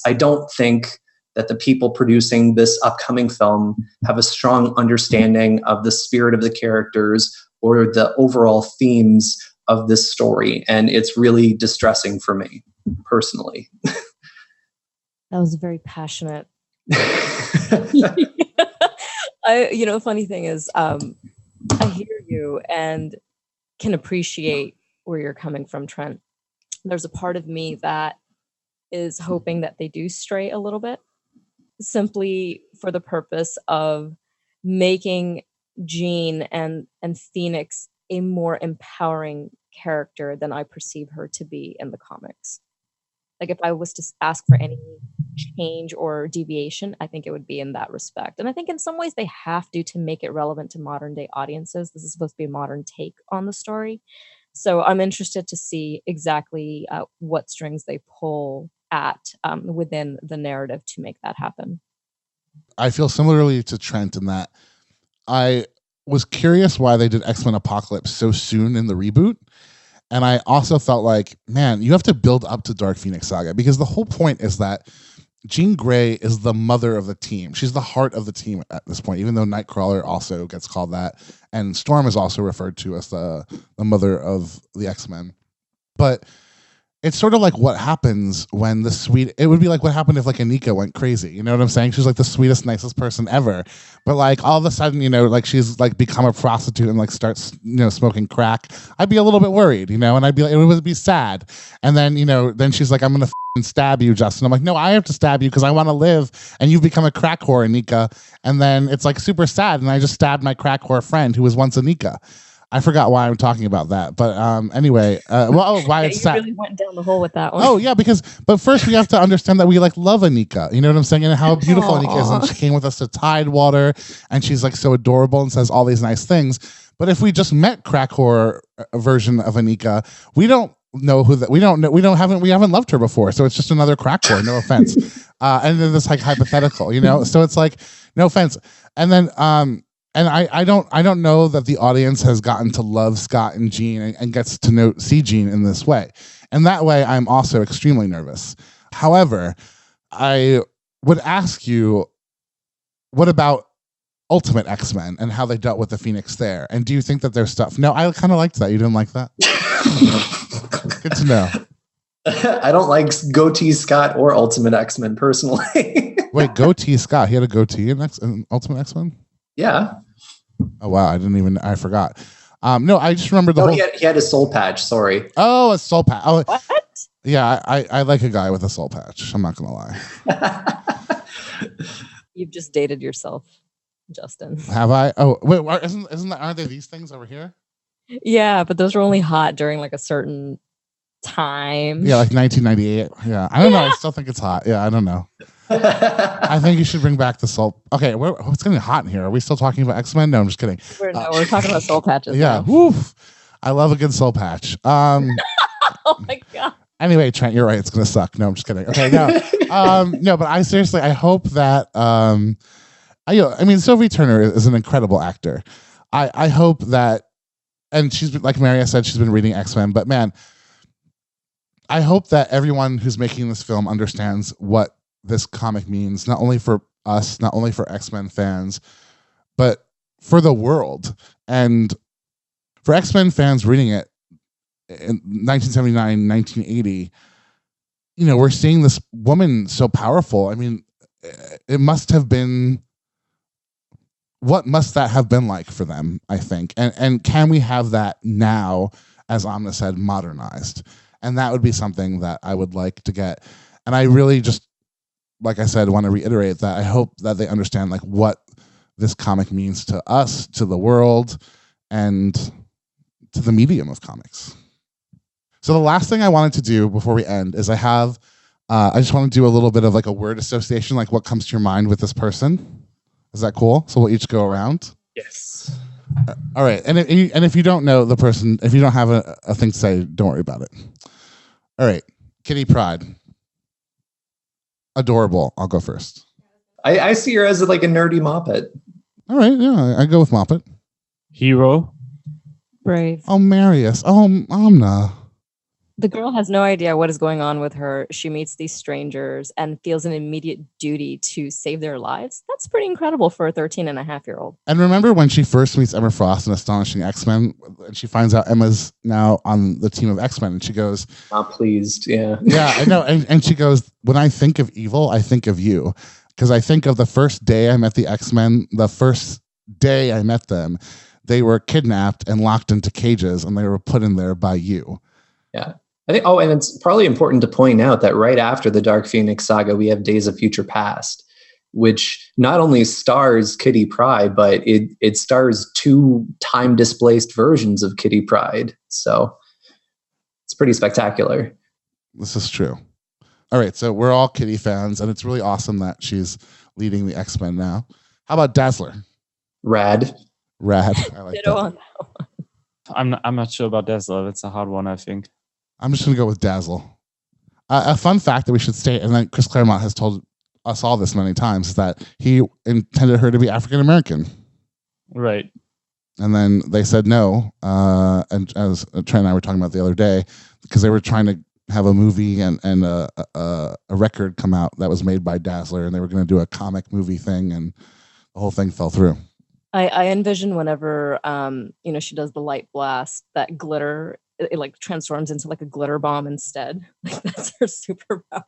I don't think that the people producing this upcoming film have a strong understanding of the spirit of the characters or the overall themes of this story. And it's really distressing for me personally. That was very passionate. Funny thing is, I hear you and can appreciate where you're coming from, Trent. There's a part of me that is hoping that they do stray a little bit, simply for the purpose of making Jean and Phoenix a more empowering character than I perceive her to be in the comics. Like, if I was to ask for any change or deviation, I think it would be in that respect. And I think in some ways they have to make it relevant to modern day audiences. This is supposed to be a modern take on the story. So I'm interested to see exactly what strings they pull at within the narrative to make that happen. I feel similarly to Trent in that I was curious why they did X-Men Apocalypse so soon in the reboot. And I also felt like, man, you have to build up to Dark Phoenix Saga, because the whole point is that Jean Grey is the mother of the team. She's the heart of the team at this point, even though Nightcrawler also gets called that. And Storm is also referred to as the mother of the X-Men. But it's sort of like what happens when it would be like what happened if like Anika went crazy. You know what I'm saying? She's like the sweetest, nicest person ever. But like all of a sudden, like she's like become a prostitute and like starts, smoking crack. I'd be a little bit worried, and I'd be like, it would be sad. And then, then she's like, I'm going to stab you, Justin. I'm like, no, I have to stab you because I want to live. And you've become a crack whore, Anika. And then it's like super sad. And I just stabbed my crack whore friend who was once Anika. I forgot why I'm talking about that, but anyway, why it's sad. You really went down the hole with that one. Oh yeah, but first we have to understand that we like love Anika. You know what I'm saying? And how beautiful Anika is. And she came with us to Tidewater, and she's like so adorable and says all these nice things. But if we just met crack whore version of Anika, we don't know who that. We haven't loved her before, so it's just another crack whore. No offense. And then this like hypothetical, So it's like no offense. And then and I don't know that the audience has gotten to love Scott and Jean and gets to see Jean in this way. And that way, I'm also extremely nervous. However, I would ask you, what about Ultimate X-Men and how they dealt with the Phoenix there? And do you think that there's stuff? No, I kind of liked that. You didn't like that? Good to know. I don't like Goatee Scott or Ultimate X-Men personally. Wait, Goatee Scott? He had a goatee in Ultimate X-Men? Yeah. Oh wow! I forgot. No, I just remember he had a soul patch. Sorry. Oh, a soul patch. Oh, what? Yeah, I like a guy with a soul patch. I'm not gonna lie. You've just dated yourself, Justin. Have I? Oh wait, aren't there these things over here? Yeah, but those were only hot during like a certain time. Yeah, like 1998. Yeah, I don't know. I still think it's hot. Yeah, I don't know. I think you should bring back the soul. Okay, it's getting hot in here. Are we still talking about X-Men? No, I'm just kidding. We're talking about soul patches. Yeah, woof. I love a good soul patch. Oh my god. Anyway, Trent, you're right. It's gonna suck. No, I'm just kidding. Okay, no, no, but I hope that. Sophie Turner is an incredible actor. I hope that, and she's been, like Maria said, she's been reading X-Men. But man, I hope that everyone who's making this film understands what this comic means, not only for us, not only for X-Men fans, but for the world. And for X-Men fans reading it in 1979, 1980, we're seeing this woman so powerful. I mean, it must have been, what must that have been like for them, I think? And can we have that now, as Amna said, modernized? And that would be something that I would like to get. And I really just, like I said, want to reiterate that I hope that they understand like what this comic means to us, to the world, and to the medium of comics. So the last thing I wanted to do before we end is I just want to do a little bit of like a word association, like what comes to your mind with this person. Is that cool? So we'll each go around. Yes. All right. And if you don't know the person, if you don't have a thing to say, don't worry about it. All right. Kitty Pryde. Adorable. I'll go first. I see her as like a nerdy Moppet. All right, yeah, I go with Moppet. Hero. Brave. Oh, Marius. Oh, Amna. The girl has no idea what is going on with her. She meets these strangers and feels an immediate duty to save their lives. That's pretty incredible for a 13-and-a-half-year-old. And remember when she first meets Emma Frost in Astonishing X-Men, and she finds out Emma's now on the team of X-Men, and she goes, Not pleased, yeah. yeah, I know. And she goes, when I think of evil, I think of you. Because I think of the first day I met the X-Men, the first day I met them, they were kidnapped and locked into cages, and they were put in there by you. Yeah. I think, and it's probably important to point out that right after the Dark Phoenix saga, we have Days of Future Past, which not only stars Kitty Pryde, but it stars 2 time-displaced versions of Kitty Pryde. So it's pretty spectacular. This is true. All right, so we're all Kitty fans, and it's really awesome that she's leading the X-Men now. How about Dazzler? Rad. I like Ditto that. on that one. I'm not sure about Dazzler. That's a hard one, I think. I'm just going to go with Dazzle. A fun fact that we should state, and then Chris Claremont has told us all this many times, is that he intended her to be African American. Right. And then they said no. And as Trent and I were talking about the other day, because they were trying to have a movie and a record come out that was made by Dazzler, and they were going to do a comic movie thing, and the whole thing fell through. I envision whenever she does the light blast, that glitter it like transforms into like a glitter bomb instead. Like that's her superpower.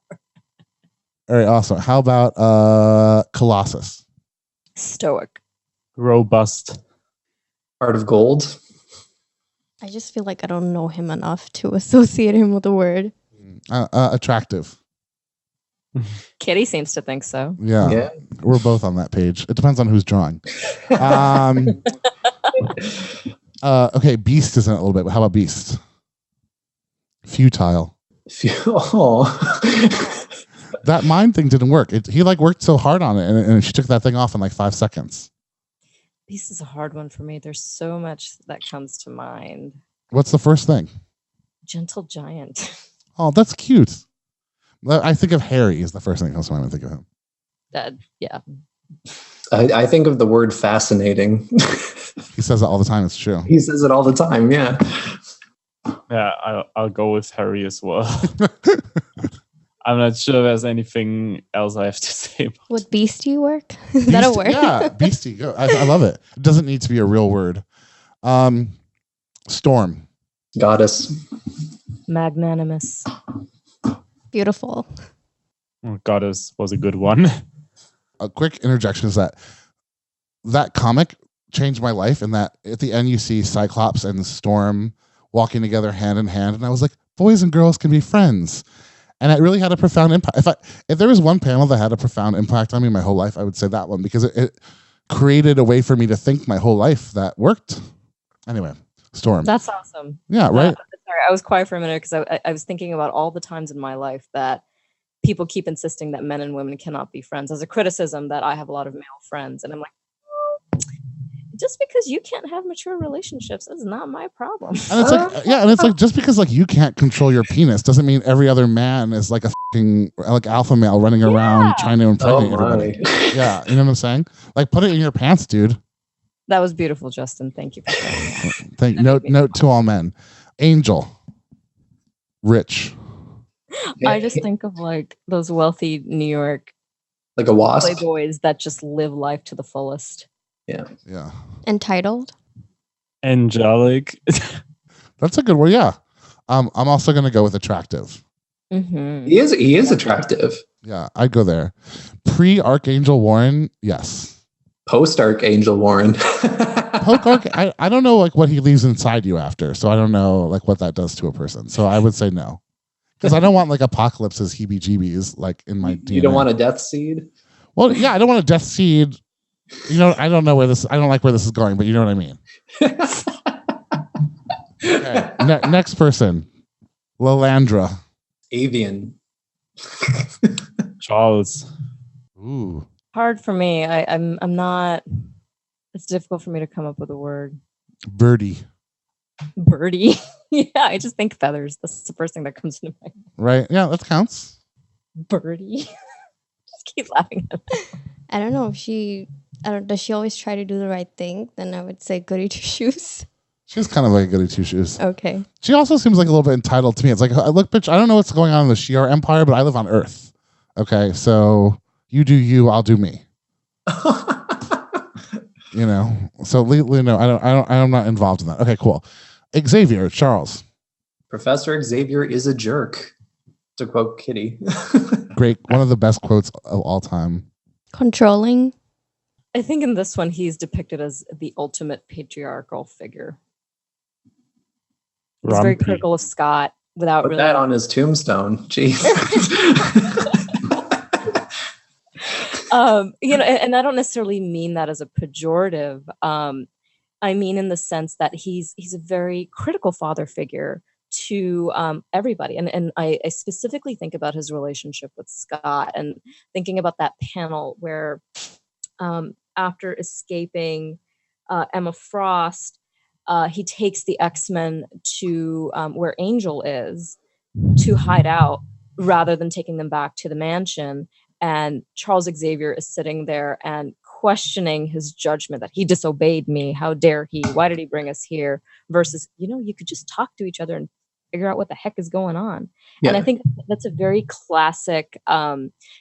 All right, awesome. How about Colossus? Stoic. Robust. Heart of Gold. I just feel like I don't know him enough to associate him with the word. Attractive. Kitty seems to think so. Yeah, we're both on that page. It depends on who's drawing. Okay, Beast is in it a little bit. But how about Beast? Futile. That mind thing didn't work. He worked so hard on it, and she took that thing off in 5 seconds. Beast is a hard one for me. There's so much that comes to mind. What's the first thing? Gentle Giant. Oh, that's cute. I think of Harry is the first thing that comes to mind when I think of him. Yeah. I think of the word fascinating. He says it all the time. It's true. He says it all the time. Yeah. Yeah, I'll go with Harry as well. I'm not sure there's anything else I have to say. Would Beastie work? Is that a word? Yeah, Beastie. Go. I love it. It doesn't need to be a real word. Storm. Goddess. Magnanimous. Beautiful. Oh, Goddess was a good one. A quick interjection is that comic changed my life, and that at the end you see Cyclops and Storm walking together hand in hand, and I was like, boys and girls can be friends. And it really had a profound impact. If there was one panel that had a profound impact on me my whole life, I would say that one, because it created a way for me to think my whole life that worked. Anyway, Storm. That's awesome. Yeah, right? Sorry, I was quiet for a minute because I was thinking about all the times in my life that people keep insisting that men and women cannot be friends as a criticism that I have a lot of male friends. And I'm like, just because you can't have mature relationships is not my problem. And it's like, just because you can't control your penis doesn't mean every other man is like a fucking alpha male running around trying to impregnate everybody. Yeah, you know what I'm saying? Put it in your pants, dude. That was beautiful, Justin. Thank you for saying that. Note to all men. Angel. Rich. I just think of those wealthy New York like a wasp playboys that just live life to the fullest. Yeah. Entitled. Angelic. That's a good one. Yeah. I'm also going to go with attractive. Mm-hmm. He is attractive. Yeah, I'd go there. Pre-Archangel Warren, yes. Post-Archangel Warren. I don't know what he leaves inside you after, so I don't know what that does to a person. So I would say no. Because I don't want Apocalypse's heebie-jeebies in my DNA. You don't want a death seed? Well, yeah, I don't want a death seed. I don't know where this. I don't like where this is going, but you know what I mean. Okay. Next person, Lalandra. Avian. Charles. Ooh. Hard for me. I'm not. It's difficult for me to come up with a word. Birdie. Birdie. Yeah, I just think feathers. That's the first thing that comes to mind. Right. Yeah, that counts. Birdie. Just keep laughing at it. I don't know if does she always try to do the right thing? Then I would say goody two shoes. She's kind of like a goody two shoes. Okay. She also seems like a little bit entitled to me. It's like, look, bitch, I don't know what's going on in the Shi'ar Empire, but I live on Earth. Okay, so you do you, I'll do me. You know, so no, I'm not involved in that. Okay, cool. Xavier, Charles. Professor Xavier is a jerk, to quote Kitty. Great, one of the best quotes of all time. Controlling. I think in this one, he's depicted as the ultimate patriarchal figure. He's very critical of Scott without Put really... that on his tombstone. Jeez. You know, and I don't necessarily mean that as a pejorative. I mean in the sense that he's a very critical father figure to everybody. And I specifically think about his relationship with Scott and thinking about that panel where after escaping Emma Frost, he takes the X-Men to where Angel is to hide out rather than taking them back to the mansion. And Charles Xavier is sitting there and questioning his judgment that he disobeyed me. How dare he? Why did he bring us here? Versus, you know, you could just talk to each other and figure out what the heck is going on. Yeah. And I think that's a very classic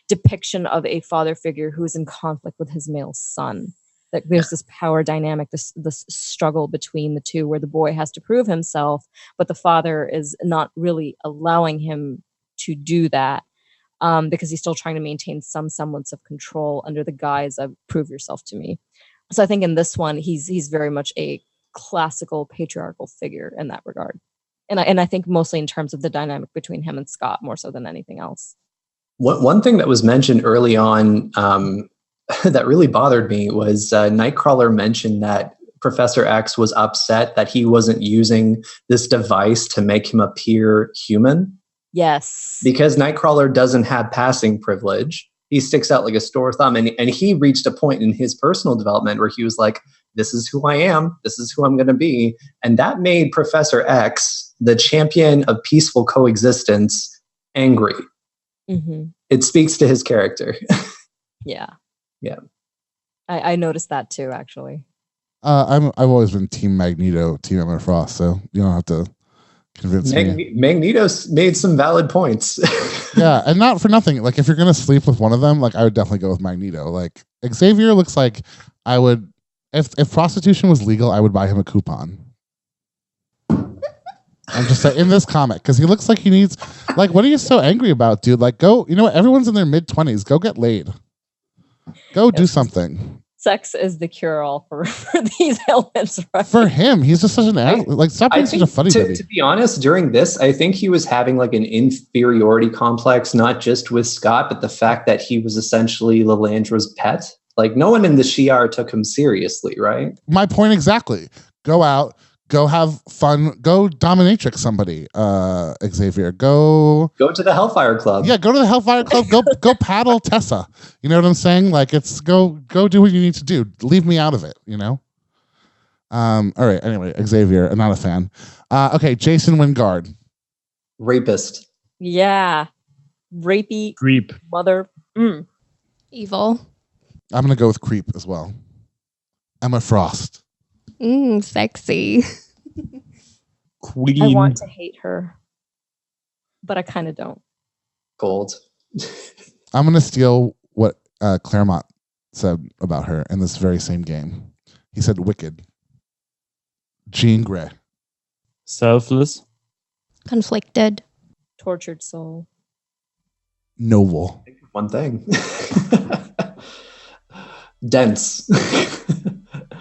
depiction of a father figure who is in conflict with his male son. That there's this power dynamic, this struggle between the two where the boy has to prove himself, but the father is not really allowing him to do that. Because he's still trying to maintain some semblance of control under the guise of prove yourself to me. So I think in this one, he's very much a classical patriarchal figure in that regard. And I think mostly in terms of the dynamic between him and Scott more so than anything else. One thing that was mentioned early on that really bothered me was Nightcrawler mentioned that Professor X was upset that he wasn't using this device to make him appear human. Yes. Because Nightcrawler doesn't have passing privilege. He sticks out like a sore thumb. And he reached a point in his personal development where he was like, this is who I am. This is who I'm going to be. And that made Professor X, the champion of peaceful coexistence, angry. Mm-hmm. It speaks to his character. Yeah. Yeah. I noticed that too, actually. I've always been Team Magneto, Team Emma Frost, so you don't have to convince me. Magneto's made some valid points. Yeah, and not for nothing. Like, if you're gonna sleep with one of them, like, I would definitely go with Magneto. Like, Xavier looks like I would, if prostitution was legal, I would buy him a coupon. I'm just saying, in this comic, because he looks like he needs, like, what are you so angry about, dude? Like, go, you know what? Everyone's in their mid-20s. Go get laid. Go do something. Sex is the cure-all for these ailments, right? For him, he's just such an asshole. Like, stop being such a funny baby. To be honest, during this, I think he was having like an inferiority complex, not just with Scott, but the fact that he was essentially Lilandra's pet. Like, no one in the Shi'ar took him seriously, right? My point exactly. Go out, go have fun, go dominatrix somebody, Xavier. Go to the Hellfire Club. Yeah, go to the Hellfire Club. Go paddle Tessa. You know what I'm saying? Like, it's go do what you need to do. Leave me out of it, you know? All right, anyway, Xavier, I'm not a fan. Okay, Jason Wingard. Rapist. Yeah. Rapey. Creep. Mother. Evil. I'm going to go with creep as well. Emma Frost. Sexy. Queen. I want to hate her, but I kind of don't. Cold. I'm going to steal what Claremont said about her in this very same game. He said wicked. Jean Grey. Selfless. Conflicted. Tortured soul. Noble. One thing. Dense.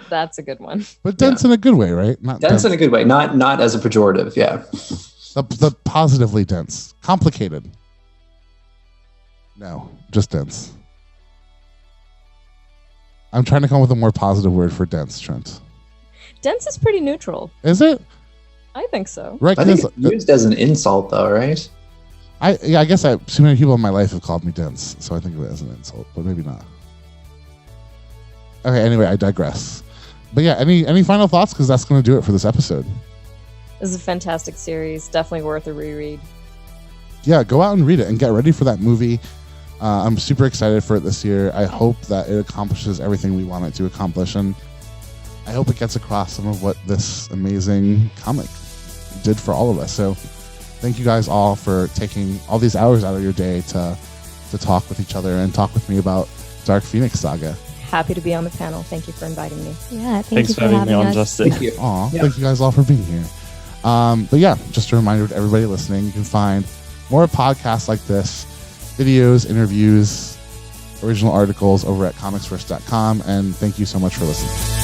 That's a good one. But dense in a good way, right? Not dense in a good way, not as a pejorative. Yeah. The positively dense. Complicated. No, just dense. I'm trying to come up with a more positive word for dense, Trent. Dense is pretty neutral. Is it? I think so. Right. I think it's used as an insult, though, right? I guess too many people in my life have called me dense, so I think of it as an insult, but maybe not. Okay, anyway, I digress. But yeah, any final thoughts? Because that's going to do it for this episode. This is a fantastic series. Definitely worth a reread. Yeah, go out and read it and get ready for that movie I'm super excited for it this year. I hope that it accomplishes everything we want it to accomplish, and I hope it gets across some of what this amazing comic did for all of us. So thank you guys all for taking all these hours out of your day to talk with each other and talk with me about Dark Phoenix Saga. Happy to be on the panel. Thank you for inviting me. Yeah, Thanks for having me on, Justin. Thank you. Aw, Yeah. Thank you guys all for being here. But yeah, just a reminder to everybody listening, you can find more podcasts like this, videos, interviews, original articles over at comicsfirst.com. And thank you so much for listening.